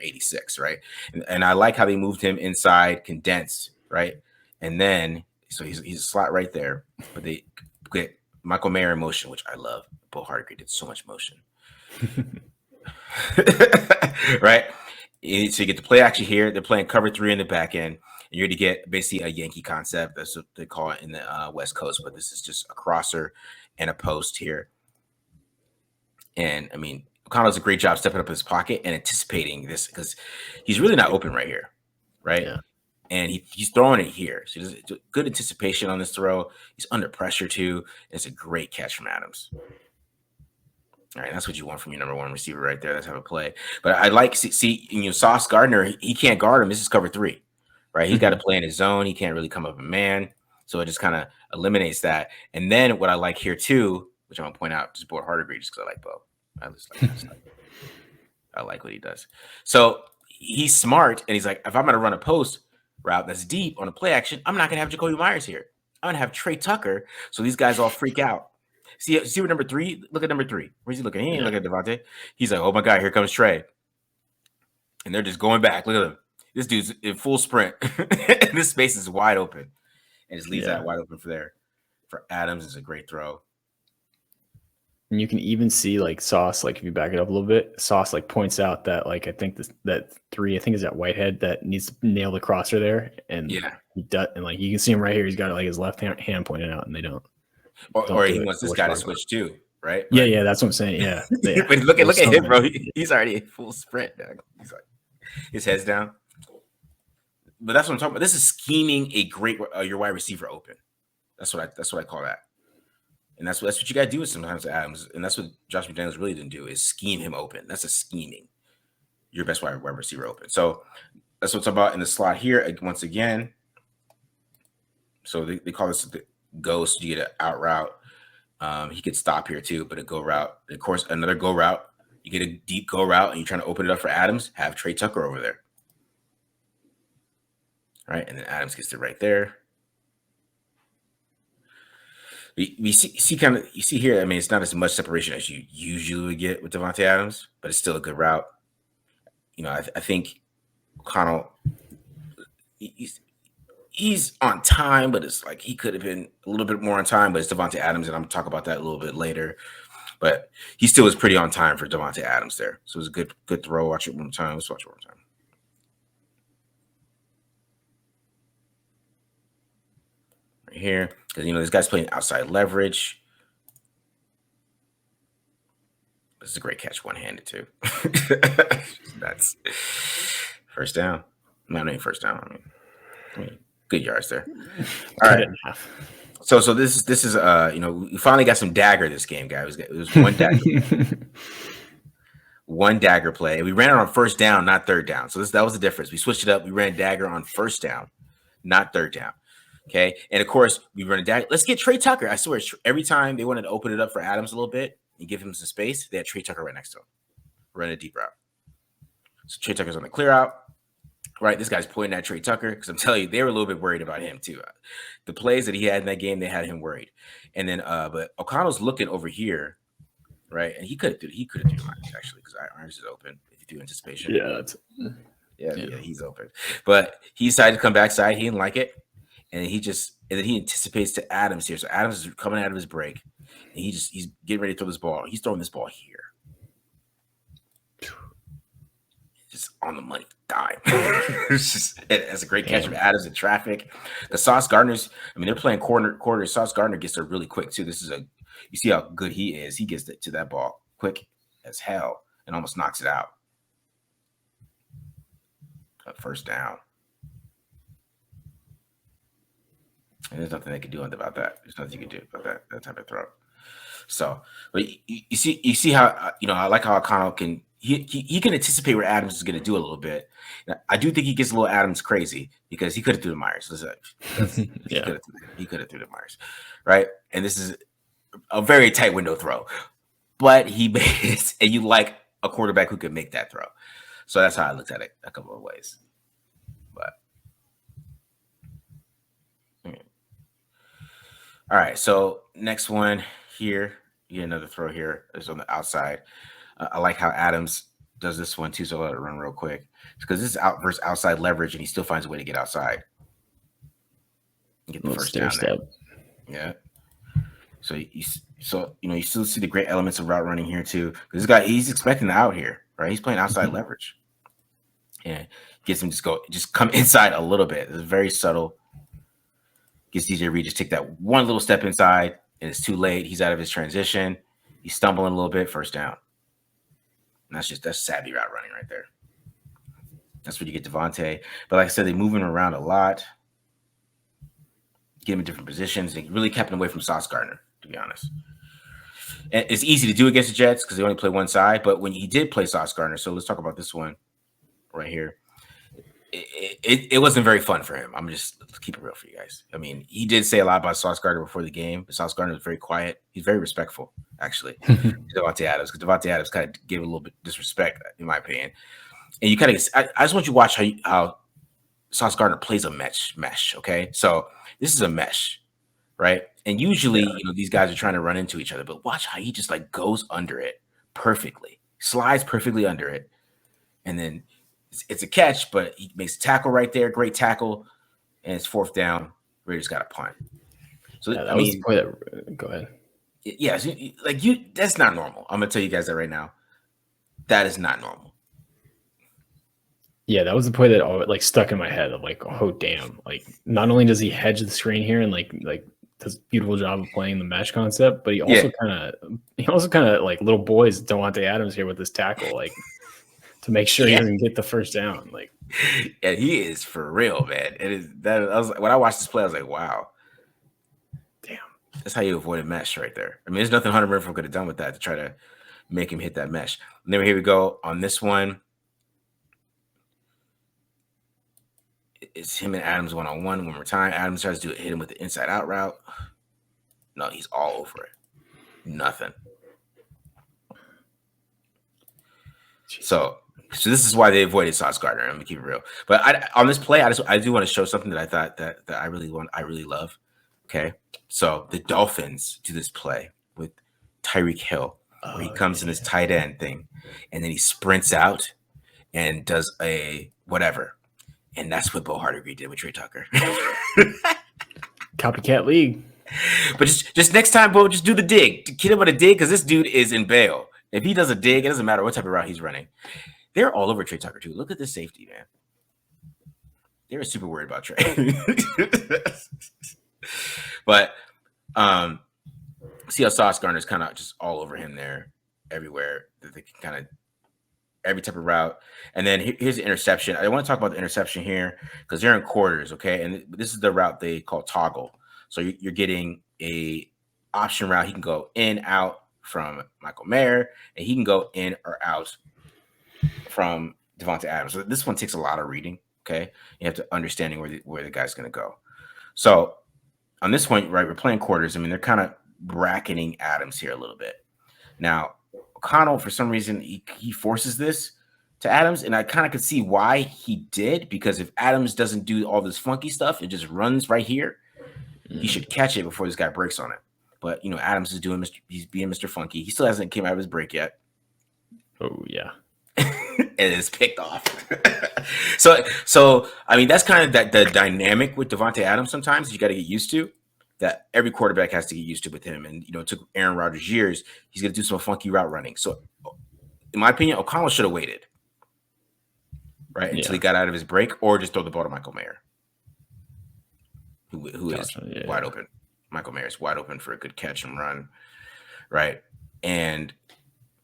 86, right? And I like how they moved him inside, condensed, right? And then so he's a slot right there, but they get Michael Mayer in motion, which I love. Bo Hardegree did so much motion, right? So you get the play action here. They're playing cover 3 in the back end. And you're going to get basically a Yankee concept. That's what they call it in the West Coast, but this is just a crosser and a post here. And I mean, O'Connell does a great job stepping up his pocket and anticipating this because he's really not open right here, right? Yeah. And he's throwing it here. So there's good anticipation on this throw. He's under pressure too. It's a great catch from Adams. All right, that's what you want from your number one receiver right there. That's how to play. But I like see Sauce Gardner. He can't guard him. This is cover 3, right? He's got to play in his zone. He can't really come up a man. So it just kind of eliminates that. And then what I like here too, which I'm gonna point out, just Bo Hardegree, just because I like Bo. I like what he does. So he's smart, and he's like, if I'm gonna run a post route that's deep on a play action, I'm not gonna have Jacoby Myers here. I'm gonna have Trey Tucker. So these guys all freak out. See what number 3? Look at number 3. Where's he looking? He ain't looking at Davante. He's like, oh my God, here comes Trey. And they're just going back. Look at him. This dude's in full sprint. And this space is wide open. And just leaves that wide open for Adams. Is a great throw. And you can even see like Sauce, like if you back it up a little bit, Sauce like points out that like I think that 3, I think is that Whitehead that needs to nail the crosser there. And he does, and like you can see him right here. He's got like his left hand pointed out, and they don't. Or he wants this guy to switch too, right? Yeah, that's what I'm saying. Yeah. But look at him, bro. He's already in full sprint. Dog. He's like his head's down. But that's what I'm talking about. This is scheming a great your wide receiver open. That's what I call that. And that's what you got to do sometimes with Adams. And that's what Josh McDaniels really didn't do is scheme him open. That's a scheming your best wide receiver open. So that's what it's about in the slot here once again. So they call this the ghost. You get an out route. He could stop here too, but a go route. Of course, another go route. You get a deep go route, and you're trying to open it up for Adams. Have Trey Tucker over there, right? And then Adams gets it right there. We see kind of you see here. I mean, it's not as much separation as you usually would get with Davante Adams, but it's still a good route. You know, I think O'Connell. He's on time, but it's like he could have been a little bit more on time. But it's Davante Adams, and I'm going to talk about that a little bit later. But he still was pretty on time for Davante Adams there. So it was a good throw. Watch it one more time. Let's watch it one more time. Right here. Because, this guy's playing outside leverage. This is a great catch one-handed, too. That's first down. Not any first down. I mean, good yards there. All right. Half. So this is we finally got some dagger this game, guys. It was one dagger. One dagger play. We ran it on first down, not third down. So that was the difference. We switched it up. We ran dagger on first down, not third down. Okay. And of course, we run a dagger. Let's get Trey Tucker. I swear, every time they wanted to open it up for Adams a little bit and give him some space, they had Trey Tucker right next to him. Run a deep route. So Trey Tucker's on the clear out. Right. This guy's pointing at Trey Tucker because I'm telling you, they were a little bit worried about him too. The plays that he had in that game, they had him worried. And then, but O'Connell's looking over here. Right, and he could have threw Irons actually because Irons is open if you do anticipation. Yeah, he's open, but he decided to come backside. He didn't like it, and then he anticipates to Adams here. So Adams is coming out of his break, and he's getting ready to throw this ball. He's throwing this ball here, just on the money dime. That's a great catch from Adams in traffic. The Sauce Gardner's, I mean, they're playing quarter. Sauce Gardner gets there really quick too. You see how good he is. He gets to that ball quick as hell and almost knocks it out. First down. And there's nothing they can do about that. There's nothing you can do about that type of throw. So, but you see how I like how O'Connell can he can anticipate what Adams is going to do a little bit. Now, I do think he gets a little Adams crazy because he could have threw to Myers. He could have threw to Myers, right? And this is a very tight window throw, but he made it, and you like a quarterback who can make that throw. So that's how I looked at it a couple of ways. But all right, so next one here, you get another throw here. It's on the outside. I like how Adams does this one too, so I'll let it run real quick because this is out versus outside leverage, and he still finds a way to get outside. Get the first down there. Yeah. So you still see the great elements of route running here too. Because this guy, he's expecting the out here, right? He's playing outside leverage, and gets him just come inside a little bit. It's very subtle. Gets DJ Reed just take that one little step inside, and it's too late. He's out of his transition. He's stumbling a little bit. First down. And that's savvy route running right there. That's where you get Davante. But like I said, they move him around a lot. Get him in different positions. They really kept him away from Sauce Gardner, to be honest. And it's easy to do against the Jets because they only play one side. But when he did play Sauce Gardner, so let's talk about this one right here. It wasn't very fun for him. Let's keep it real for you guys. I mean, he did say a lot about Sauce Gardner before the game, but Sauce Gardner was very quiet. He's very respectful, actually, to Davante Adams, because Davante Adams kind of gave a little bit of disrespect, in my opinion. And you kind of, I just want you to watch how Sauce Gardner plays a mesh. Okay, so this is a mesh, right? And usually, these guys are trying to run into each other, but watch how he just like goes under it perfectly, slides perfectly under it, and then it's a catch, but he makes a tackle right there, great tackle, and it's fourth down. Raiders got a punt. So go ahead. Yeah, that's not normal. I'm gonna tell you guys that right now. That is not normal. Yeah, that was the play that stuck in my head of like, oh damn! Like, not only does he hedge the screen here and like does a beautiful job of playing the mesh concept, but he also kind of like little boys Davante Adams here with this tackle, like to make sure he doesn't get the first down. Like, yeah, he is for real, man. It is that. When I watched this play, I was like, wow, damn, that's how you avoid a mesh right there. I mean, there's nothing Hunter Renfrow could have done with that to try to make him hit that mesh. And then here we go on this one. It's him and Adams one-on-one one more time. Adams tries to hit him with the inside-out route. No, he's all over it. Nothing. So this is why they avoided Sauce Gardner. I'm gonna keep it real. But on this play, I do want to show something that I thought that I really love. Okay, so the Dolphins do this play with Tyreek Hill, where he comes in this tight end thing, and then he sprints out and does a whatever. And that's what Bo Hardigree did with Trey Tucker. Copycat league. But just next time, Bo, just do the dig. Get him on a dig because this dude is in bail. If he does a dig, it doesn't matter what type of route he's running. They're all over Trey Tucker, too. Look at this safety, man. They were super worried about Trey. But see how Sauce Gardner's kind of just all over him there, everywhere. That they can kind of every type of route. And then here's the interception. I want to talk about the interception here because they're in quarters, okay? And this is the route they call toggle. So you're getting a option route. He can go in, out from Michael Mayer, and he can go in or out from Davante Adams. So this one takes a lot of reading, okay? You have to understanding where the guy's going to go. So on this one, right, we're playing quarters. I mean, they're kind of bracketing Adams here a little bit. Now, O'Connell, for some reason, he forces this to Adams, and I kind of could see why he did, because if Adams doesn't do all this funky stuff and just runs right here, he should catch it before this guy breaks on it. But, you know, Adams is he's being Mr. Funky. He still hasn't came out of his break yet. Oh, yeah. And it's picked off. So I mean, that's kind of the dynamic with Davante Adams sometimes you got to get used to, that every quarterback has to get used to with him. And, you know, it took Aaron Rodgers years. He's going to do some funky route running. So, in my opinion, O'Connell should have waited, right, until he got out of his break, or just throw the ball to Michael Mayer, who is wide open. Michael Mayer is wide open for a good catch and run, right?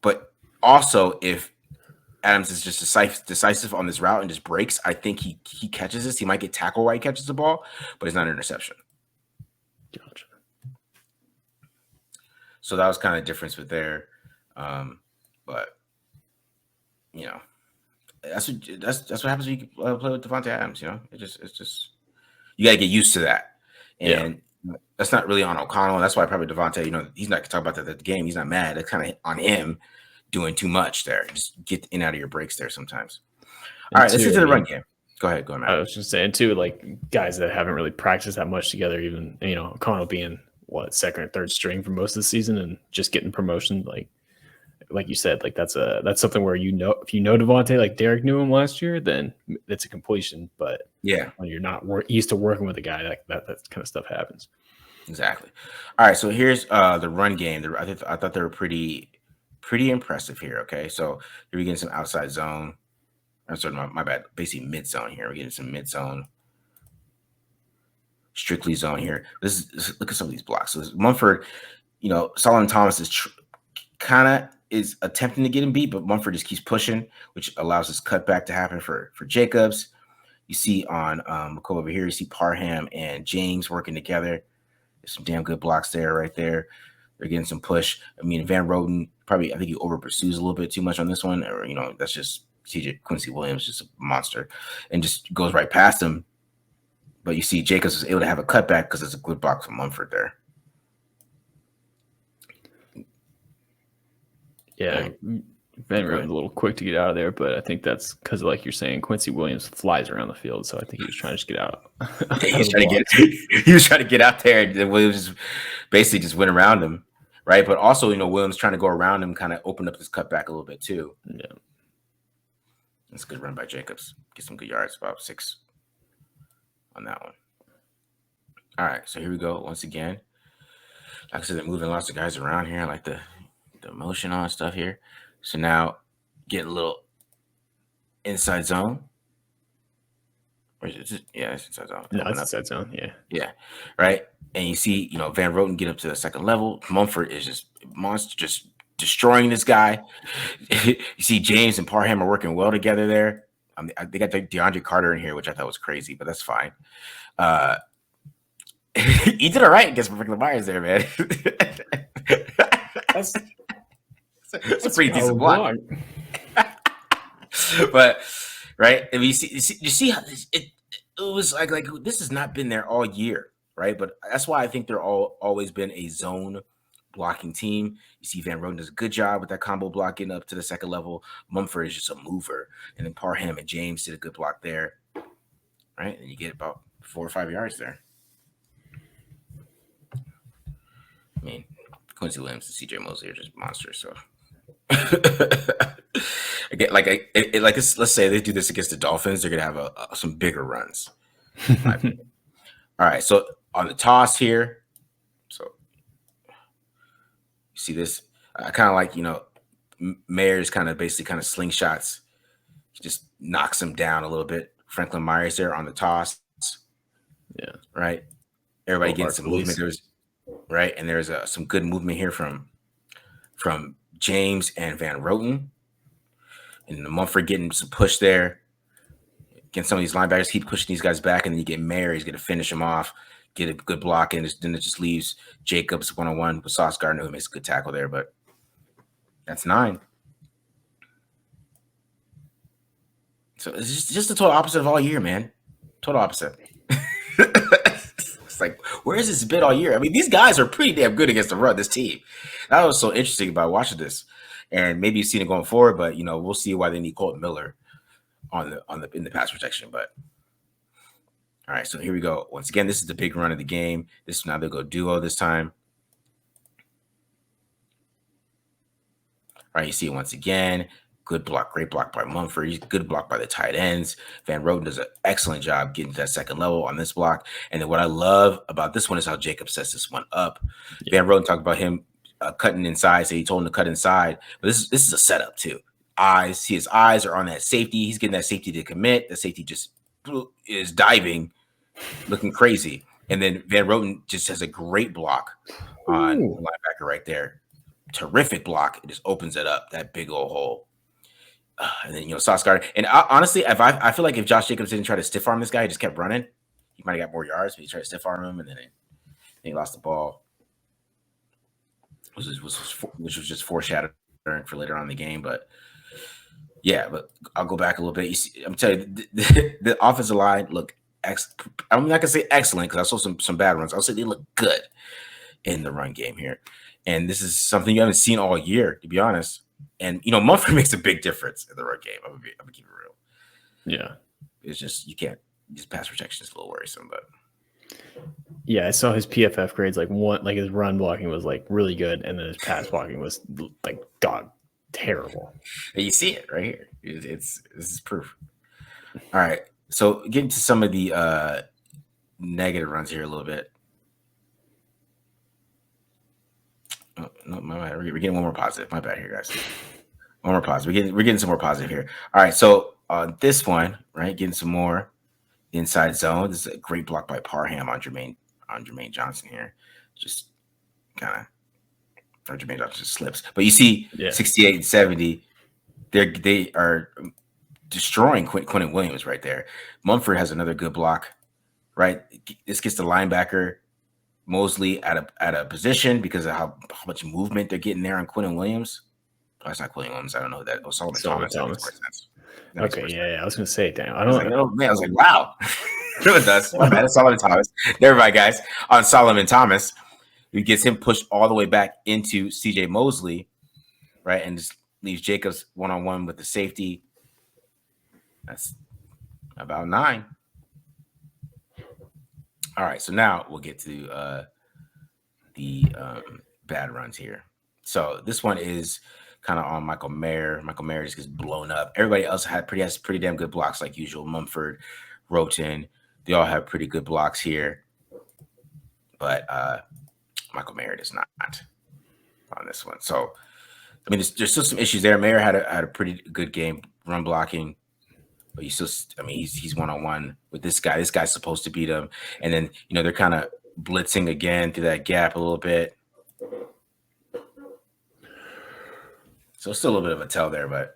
But also, if Adams is just decisive on this route and just breaks, I think he catches this. He might get tackled while he catches the ball, but it's not an interception. Gotcha. So that was kind of difference with there. But, you know, that's what happens when you play with Davante Adams. You know, it's just you gotta get used to that, and that's not really on O'Connell. That's why probably Davante, you know, he's not talking about that at the game. He's not mad. That's kind of on him doing too much there. Just get in out of your breaks there sometimes. All right, let's get to the run game. Go ahead, Matt. I was just saying too, like guys that haven't really practiced that much together, even, you know, O'Connell being second or third string for most of the season and just getting promotion, like you said, like that's something where, you know, if you know Davante like Derek knew him last year, then it's a completion. But yeah, when you're not used to working with a guy, like that kind of stuff happens. Exactly. All right, so here's the run game. I thought they were pretty impressive here. Okay, so here we getting some outside zone. I'm sorry, my bad. Basically mid zone here. We're getting some mid zone, strictly zone here. Look at some of these blocks. So Mumford, you know, Solomon Thomas is attempting to get him beat, but Mumford just keeps pushing, which allows this cutback to happen for Jacobs. You see on McCoy over here, you see Parham and James working together. There's some damn good blocks there, right there. They're getting some push. I mean, Van Roten I think he over pursues a little bit too much on this one, or, you know, that's just Quincy Williams, just a monster, and just goes right past him. But you see Jacobs was able to have a cutback because it's a good block from Mumford there. Yeah, Van Roten's a little quick to get out of there, but I think that's because, like you're saying, Quincy Williams flies around the field, so I think he was trying to just get out. He was trying to get out there, and Williams basically just went around him, right? But also, you know, Williams trying to go around him kind of opened up this cutback a little bit too. Yeah, that's a good run by Jacobs. Get some good yards, about 6 on that one. All right, so here we go once again. Like I said, they're moving lots of guys around here. I like the motion on stuff here. So now get a little inside zone. Or is it? Yeah, it's inside zone. No, it's inside zone. Yeah. Yeah. Right. And you see, you know, Van Roten get up to the second level. Mumford is just monster, just destroying this guy. You see James and Parham are working well together there. They got DeAndre Carter in here, which I thought was crazy, but that's fine. He did all right against Franklin Myers there, man. That's a pretty decent block. But right, if you see how it was like this has not been there all year, right? But that's why I think they're always been a zone blocking team. You see Van Roten does a good job with that combo block getting up to the second level. Mumford is just a mover, and then Parham and James did a good block there, right? And you get about 4 or 5 yards there. I mean, Quincy Williams and CJ Mosley are just monsters. So, again, let's say they do this against the Dolphins, they're gonna have some bigger runs. All right, so on the toss here, so you see this. I kind of like, you know, Mayer's kind of slingshots. He just knocks him down a little bit. Franklin Myers there on the toss. Yeah. Right. Everybody getting some movement. Right, and there's some good movement here from James and Van Roten. And the Mumford getting some push there. Again, some of these linebackers keep pushing these guys back, and then you get Mayer. He's going to finish him off, get a good block, and then it just leaves Jacobs one-on-one with Sauce Gardner, who makes a good tackle there. But that's 9. So it's just the total opposite of all year, man. Total opposite. It's like, where has this been all year? I mean, these guys are pretty damn good against the run, this team. That was so interesting about watching this. And maybe you've seen it going forward, but we'll see why they need Colton Miller in the pass protection. But all right, so here we go. Once again, this is the big run of the game. Now they'll go duo this time. All right, you see it once again. Good block, great block by Mumford. Good block by the tight ends. Van Roten does an excellent job getting to that second level on this block. And then what I love about this one is how Jacob sets this one up. Yeah. Van Roten talked about him cutting inside, so he told him to cut inside. But this is a setup too. His eyes are on that safety. He's getting that safety to commit. The safety just is diving, looking crazy. And then Van Roten just has a great block on the linebacker right there. Terrific block. It just opens it up, that big old hole. And then Sauce Gardner. And honestly, I feel like if Josh Jacobs didn't try to stiff arm this guy, he just kept running, he might have got more yards. But he tried to stiff arm him, and then he lost the ball, which was just foreshadowing for later on in the game. But yeah, but I'll go back a little bit. You see, I'm telling you, the offensive line look. I'm not gonna say excellent because I saw some bad runs. I'll say they look good in the run game here, and this is something you haven't seen all year, to be honest. And Mumford makes a big difference in the run game. I'm gonna keep it real. Yeah, it's just you can't. His pass protection is a little worrisome, but yeah, I saw his PFF grades like his run blocking was like really good, and then his pass blocking was like terrible. And you see it right here. This is proof. All right, so getting to some of the negative runs here a little bit. Oh, no, my bad. We're getting one more positive. My bad here, guys. One more positive. We're getting some more positive here. All right, so on this one, right, getting some more inside zone. This is a great block by Parham on Jermaine Johnson here. Just kind of, Jermaine Johnson just slips. But you see, 68 and 70, they are destroying Quentin Williams right there. Mumford has another good block, right? This gets the linebacker Mosley at a position because of how much movement they're getting there on Quentin Williams. Oh, it's not Quentin Williams. I don't know who that. Oh, Solomon Thomas. Okay, yeah. I was gonna say, damn. I was like, wow. It does. My bad. It's Solomon Thomas. Never mind, guys. On Solomon Thomas, who gets him pushed all the way back into CJ Mosley, right, and just leaves Jacobs one-on-one with the safety. That's about 9. All right, so now we'll get to the bad runs here. So this one is kind of on Michael Mayer. Michael Mayer just gets blown up. Everybody else has pretty damn good blocks like usual. Mumford, Roten, they all have pretty good blocks here. But Michael Mayer does not on this one. So, I mean, there's still some issues there. Mayer had a pretty good game run blocking. But he's one-on-one with this guy. This guy's supposed to beat him. And then, they're kind of blitzing again through that gap a little bit. So still a little bit of a tell there, but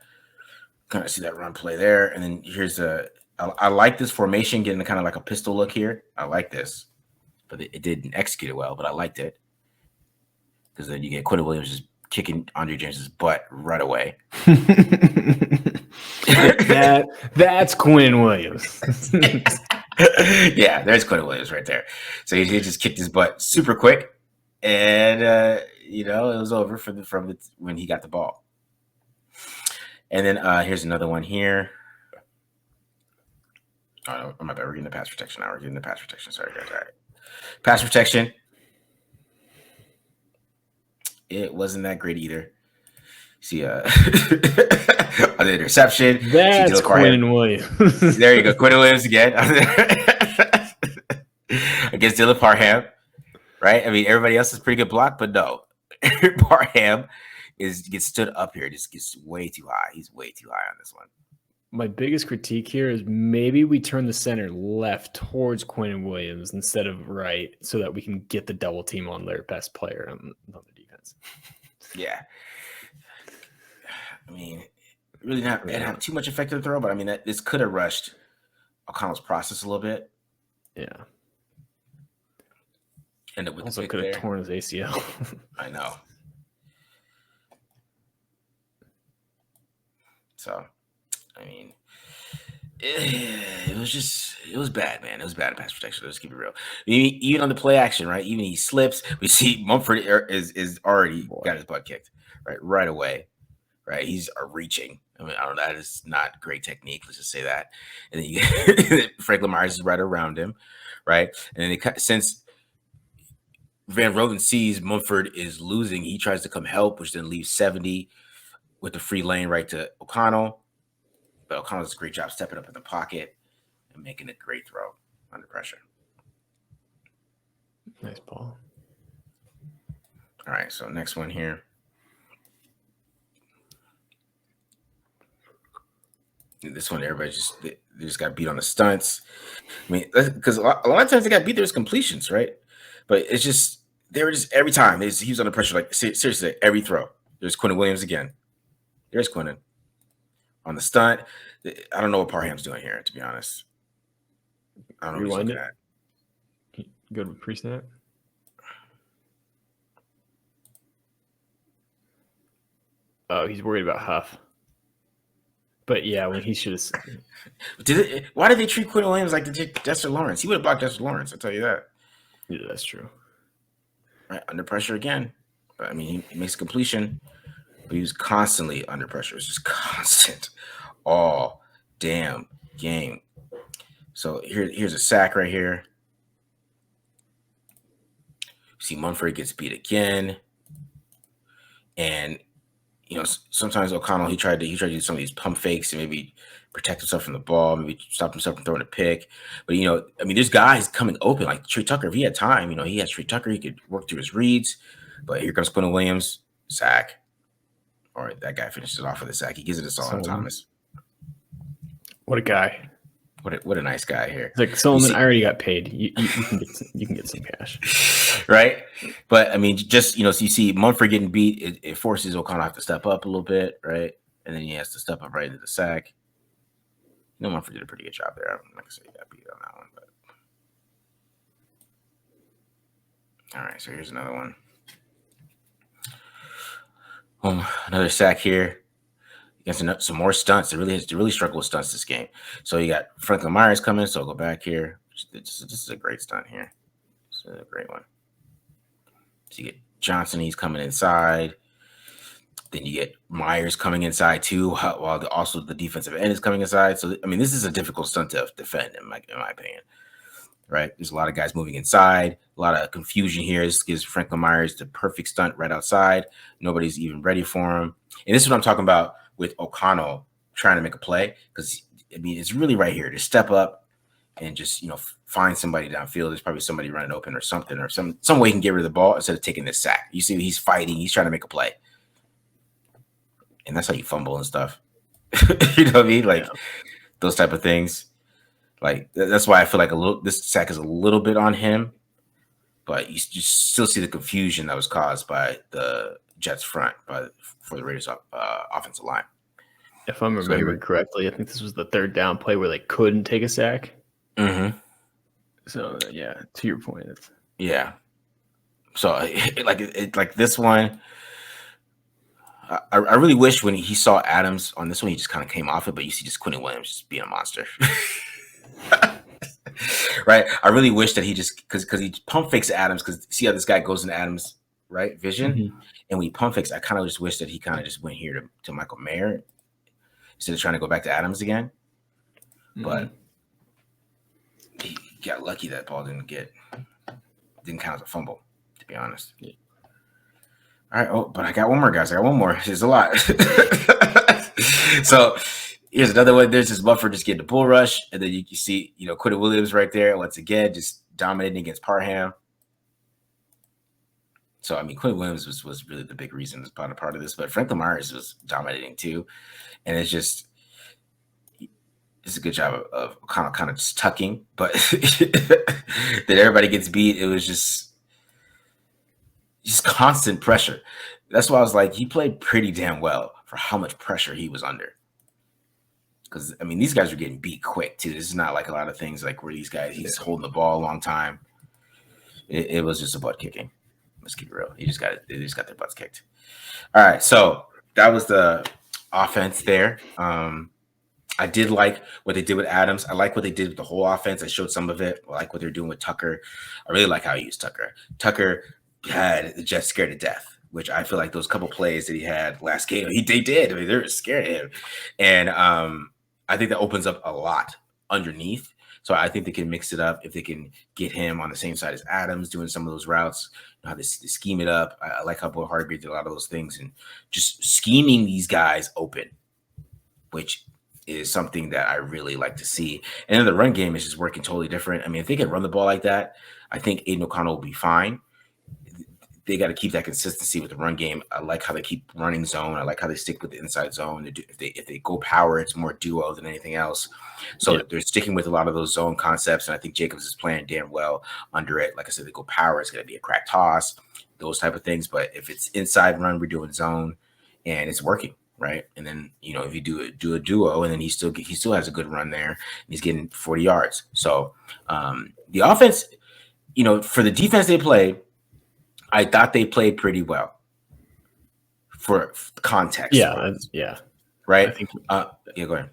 kind of see that run play there. And then here's I like this formation, getting kind of like a pistol look here. I like this. But it didn't execute it well, but I liked it. Because then you get Quentin Williams just kicking Andre James's butt right away. That's Quinn Williams. Yeah, there's Quinn Williams right there. So he just kicked his butt super quick, and it was over from when he got the ball. And then here's another one here. Oh, no, my bad. We're getting the pass protection now. Sorry, guys. All right. Pass protection. It wasn't that great either. See, on the interception. That's Quinn Williams. There you go. Quinn Williams again. Against Dylan Parham, right? I mean, everybody else is pretty good block, but no. Parham gets stood up here. Just gets way too high. He's way too high on this one. My biggest critique here is maybe we turn the center left towards Quinn Williams instead of right so that we can get the double team on their best player on the defense. Yeah. I mean, really didn't have too much effect to the throw, but I mean, this could have rushed O'Connell's process a little bit. Yeah. Ended with also could have torn his ACL. I know. So, I mean, it was bad, man. It was bad in pass protection. Let's keep it real. Even on the play action, right? Even he slips, we see Mumford is already got his butt kicked, right away, right? He's reaching. I mean, I don't know. That is not great technique. Let's just say that. And then Franklin Myers is right around him, right? And then since Van Roten sees Mumford is losing, he tries to come help, which then leaves 70 with the free lane right to O'Connell. But O'Connell does a great job stepping up in the pocket and making a great throw under pressure. Nice ball. All right, so next one here. This one, everybody they just got beat on the stunts. I mean, because a lot of times they got beat, there's completions, right? But it's just, they were just every time he was under pressure, like seriously, every throw. There's Quinnen Williams again. There's Quinnen on the stunt. I don't know what Parham's doing here, to be honest. I don't know what he's looking at. Go to pre-snap. Oh, he's worried about Huff. But yeah, when he should have. Why did they treat Quinnen Williams like Dexter Lawrence? He would have blocked Dexter Lawrence, I'll tell you that. Yeah, that's true. Right, under pressure again. But I mean, he makes completion, but he was constantly under pressure. It was just constant all damn game. So here's a sack right here. See, Mumford gets beat again, and sometimes O'Connell he tried to do some of these pump fakes and maybe protect himself from the ball, maybe stop himself from throwing a pick. But I mean, there's guys coming open like Trey Tucker. If he had time, he has Trey Tucker. He could work through his reads. But here comes Quinnen Williams, sack. All right, that guy finishes off with a sack. He gives it to Solomon Thomas. What a guy! What a nice guy here. It's like, Solomon, I already got paid. You can get some cash, right? But I mean, just so you see Mumford getting beat, it forces O'Connell to have to step up a little bit, right? And then he has to step up right into the sack. Mumford did a pretty good job there. I'm not gonna say he got beat on that one, but all right. So here's another one. Another sack here. Some more stunts. They really struggle with stunts this game. So you got Franklin Myers coming. So I'll go back here. This is a great stunt here. This is a great one. So you get Johnson. He's coming inside. Then you get Myers coming inside too, while also the defensive end is coming inside. So I mean, this is a difficult stunt to defend, in my opinion. Right? There's a lot of guys moving inside. A lot of confusion here. This gives Franklin Myers the perfect stunt right outside. Nobody's even ready for him. And this is what I'm talking about with O'Connell trying to make a play, because I mean, it's really right here to step up and just find somebody downfield. There's probably somebody running open or something, or some way he can get rid of the ball instead of taking this sack. You see, he's fighting. He's trying to make a play, and that's how you fumble and stuff. You know what I mean? Like those type of things. Like that's why I feel like this sack is a little bit on him, but you just still see the confusion that was caused by the Jets front for the Raiders offensive line. If I'm remembering correctly, I think this was the third down play where they couldn't take a sack. Mm-hmm. So yeah, to your point, yeah. So like this one, I really wish when he saw Adams on this one, he just kind of came off it, but you see just Quinnen Williams just being a monster. Right? I really wish that he just because he pump fakes Adams, because see how this guy goes into Adams' right vision, and when he pump fakes, I kind of just wish that he kind of just went here to Michael Mayer instead of trying to go back to Adams again. But he got lucky that ball didn't count as a fumble, to be honest. Yeah. All right. Oh, but I got one more, guys. I got one more. There's a lot. So here's another one. There's this Mumford just getting the bull rush, and then you see, Quinnen Williams right there once again, just dominating against Parham. So I mean, Quinnen Williams was really the big reason, was part of this, but Franklin Myers was dominating too, and it's a good job of kind of just tucking, but that everybody gets beat. It was just constant pressure. That's why I was like, he played pretty damn well for how much pressure he was under. Because I mean, these guys are getting beat quick too. This is not like a lot of things like where these guys he's holding the ball a long time. It was just a butt kicking. Let's keep it real. They just got their butts kicked. All right, so that was the offense there. I did like what they did with Adams. I like what they did with the whole offense. I showed some of it. I like what they're doing with Tucker. I really like how he used Tucker. Tucker had the Jets scared to death, which I feel like those couple plays that he had last game, they did. I mean, they were scared of him. And I think that opens up a lot underneath. So I think they can mix it up if they can get him on the same side as Adams doing some of those routes, how they scheme it up. I like how Bo Hargrave did a lot of those things and just scheming these guys open, which is something that I really like to see. And then the run game is just working totally different. I mean, if they can run the ball like that, I think Aiden O'Connell will be fine. They got to keep that consistency with the run game. I like how they keep running zone. I like how they stick with the inside zone. If they go power, it's more duo than anything else. So they're sticking with a lot of those zone concepts, and I think Jacobs is playing damn well under it. Like I said, they go power. It's going to be a crack toss, those type of things. But if it's inside run, we're doing zone, and it's working. Right. And then, if you do a duo and then he still has a good run there and he's getting 40 yards. So the offense, for the defense they played, I thought they played pretty well for context. Yeah. Right. I think, go ahead.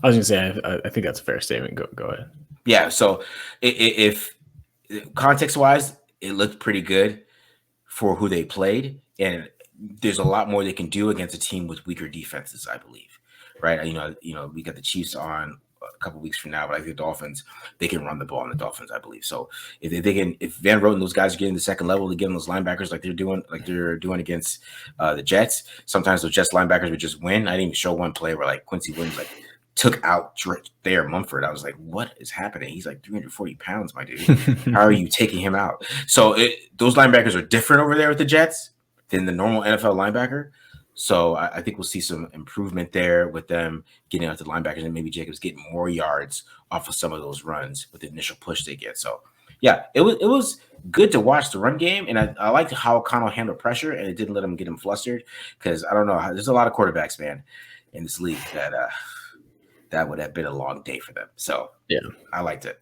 I was going to say, I think that's a fair statement. Go ahead. Yeah. So if context wise, it looked pretty good for who they played. And there's a lot more they can do against a team with weaker defenses, I believe. Right. We got the Chiefs on a couple weeks from now, but I think the Dolphins, they can run the ball on the Dolphins, I believe. So if Van Roten and those guys are getting the second level, to give them those linebackers like they're doing against the Jets, sometimes those Jets linebackers would just win. I didn't even show one play where like Quincy Williams took out Thayer Mumford. I was like, what is happening? He's like 340 pounds, my dude. How are you taking him out? So those linebackers are different over there with the Jets than the normal NFL linebacker. So I think we'll see some improvement there with them getting out to the linebackers and maybe Jacobs getting more yards off of some of those runs with the initial push they get. So yeah, it was good to watch the run game. And I liked how O'Connell handled pressure and it didn't let him get him flustered because I don't know. There's a lot of quarterbacks, man, in this league that would have been a long day for them. So yeah, I liked it.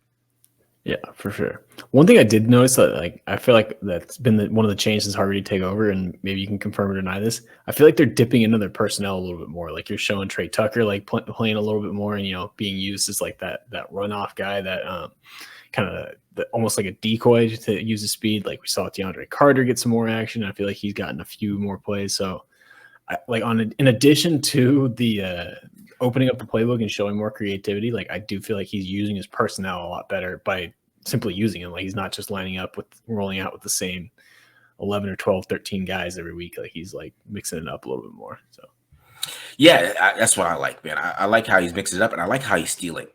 Yeah, for sure. One thing I did notice that I feel like that's been one of the changes Harvey to take over, and maybe you can confirm or deny this. I feel like they're dipping into their personnel a little bit more. Like you're showing Trey Tucker playing a little bit more, and being used as like that runoff guy that kind of almost like a decoy to use his speed. Like we saw DeAndre Carter get some more action. I feel like he's gotten a few more plays. So in addition to the opening up the playbook and showing more creativity, I do feel like he's using his personnel a lot better by simply using him. Like he's not just rolling out with the same 11 or 12, 13 guys every week. Like he's mixing it up a little bit more. So yeah, that's what I like, man. I like how he's mixing it up and I like how he's stealing.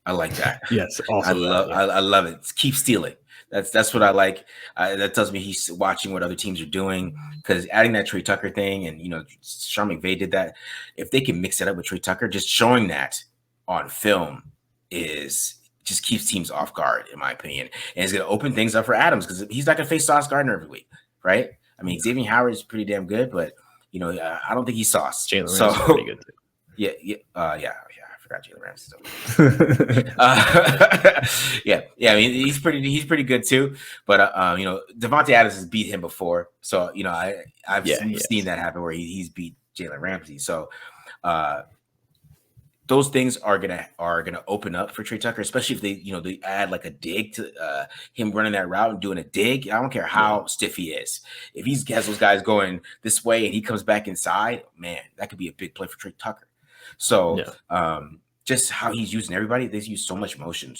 I like that. Yes. Also I love it. Keep stealing. That's what I like. That tells me he's watching what other teams are doing because adding that Trey Tucker thing and, Sean McVay did that. If they can mix it up with Trey Tucker, just showing that on film just keeps teams off guard, in my opinion. And it's going to open things up for Adams because he's not going to face Sauce Gardner every week, right? I mean, Xavier Howard is pretty damn good, but, I don't think he's Sauce. Jalen Ramsey is pretty good too. Yeah. I forgot Jalen Ramsey. Yeah. I mean, he's pretty good too. But Davante Adams has beat him before, so I've seen that happen where he's beat Jalen Ramsey. So those things are gonna open up for Trey Tucker, especially if they add like a dig to him running that route and doing a dig. I don't care how stiff he is. If he has those guys going this way and he comes back inside, man, that could be a big play for Trey Tucker. So just how he's using everybody, they use so much motion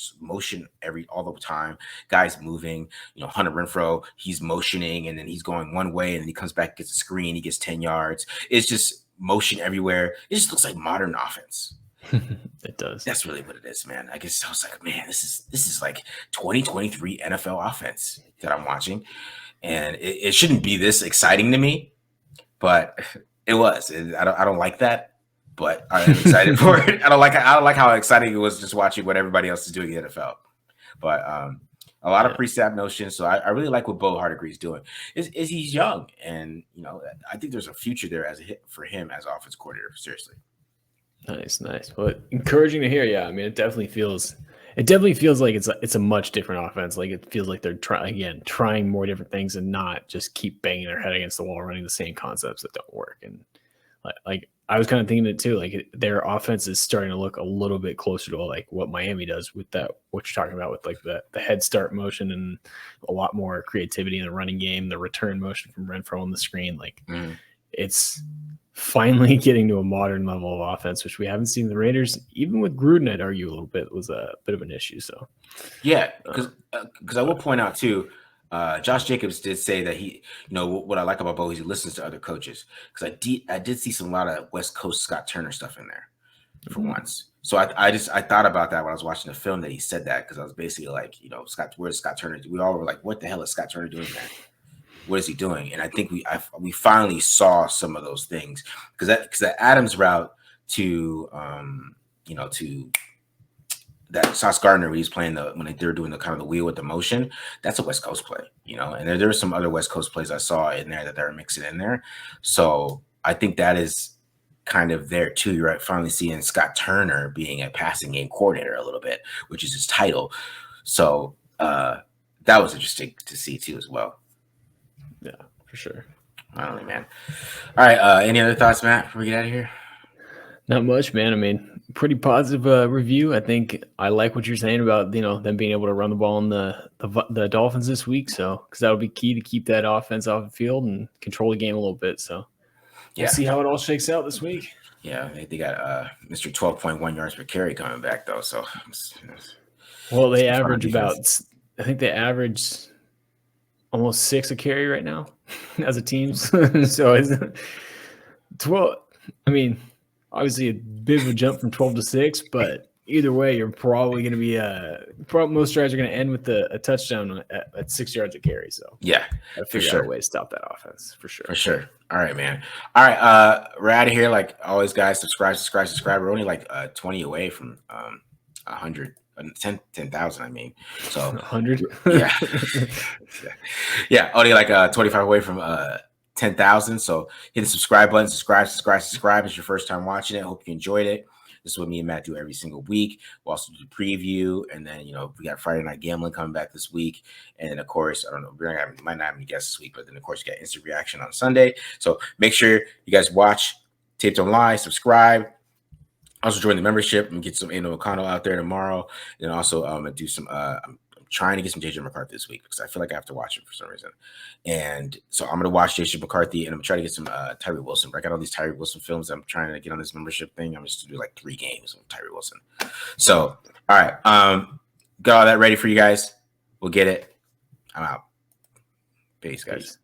all the time. Guys moving, Hunter Renfrow, he's motioning and then he's going one way and then he comes back, gets a screen, he gets 10 yards. It's just motion everywhere. It just looks like modern offense. It does. That's really what it is, man. I guess I was like, man, this is like 2023 NFL offense that I'm watching. And it shouldn't be this exciting to me, but it was. I don't like that. But I'm excited for it. I don't like how exciting it was just watching what everybody else is doing in the NFL. But a lot of pre-snap notions. So I really like what Bo Hargrave is doing. Is he's young, and I think there's a future there as a hit for him as offense coordinator. Seriously. Nice. Well, encouraging to hear. Yeah, I mean, it definitely feels like it's a much different offense. Like it feels like they're trying more different things and not just keep banging their head against the wall, running the same concepts that don't work. And like I was kind of thinking it too. Like their offense is starting to look a little bit closer to like what Miami does with that. What you're talking about with like the head start motion and a lot more creativity in the running game, the return motion from Renfro on the screen. Like it's finally getting to a modern level of offense, which we haven't seen the Raiders, even with Gruden, I'd argue a little bit was a bit of an issue. So, yeah, because I will point out too, Josh Jacobs did say that he, what I like about Bo is he listens to other coaches. Because I did see a lot of West Coast Scott Turner stuff in there for once. So I thought about that when I was watching the film that he said that, because I was basically like, Scott, where's Scott Turner? We all were like, what the hell is Scott Turner doing there? What is he doing? And I think we finally saw some of those things, because that Adams route to to that Sauce Gardner, he's playing when they're doing the kind of the wheel with the motion, that's a West Coast play, and there were some other West Coast plays I saw in there that they're mixing in there. So I think that is kind of there too. You're right, finally seeing Scott Turner being a passing game coordinator a little bit, which is his title. So that was interesting to see too as well. Yeah, for sure. Finally, man. All right. Any other thoughts, Matt, before we get out of here? Not much, man. I mean, pretty positive review. I think I like what you're saying about them being able to run the ball in the Dolphins this week. So because that'll be key to keep that offense off the field and control the game a little bit. So we'll see how it all shakes out this week. Yeah, they got Mr. 12.1 yards per carry coming back though. So well, they average I think they average almost 6 a carry right now as a team. So it's 12. I mean, obviously a bit of a jump from 12 to 6, but either way, you're probably going to be most drives are going to end with a touchdown at 6 yards a carry. So yeah, for sure, a way to stop that offense for sure. For sure. All right, man. All right, we're out of here. Like always, guys. Subscribe. We're only like 20 away from 100. 10,000, I mean. So 100. Yeah. Yeah. Only like 25 away from 10,000. So hit the subscribe button. Subscribe. It's your first time watching it. Hope you enjoyed it. This is what me and Matt do every single week. We'll also do the preview, and then we got Friday Night Gambling coming back this week, and then of course I don't know, might not have any guests this week, but then of course you got instant reaction on Sunday. So make sure you guys watch Taped on Live, subscribe. Also join the membership and get some O'Connell out there tomorrow. And also do some I'm trying to get some JJ McCarthy this week because I feel like I have to watch him for some reason. And so I'm gonna watch JJ McCarthy and I'm trying to get some Tyree Wilson. I got all these Tyree Wilson films. I'm trying to get on this membership thing. I'm just to do like 3 games with Tyree Wilson. So all right, got all that ready for you guys. We'll get it. I'm out. Peace, guys. Peace.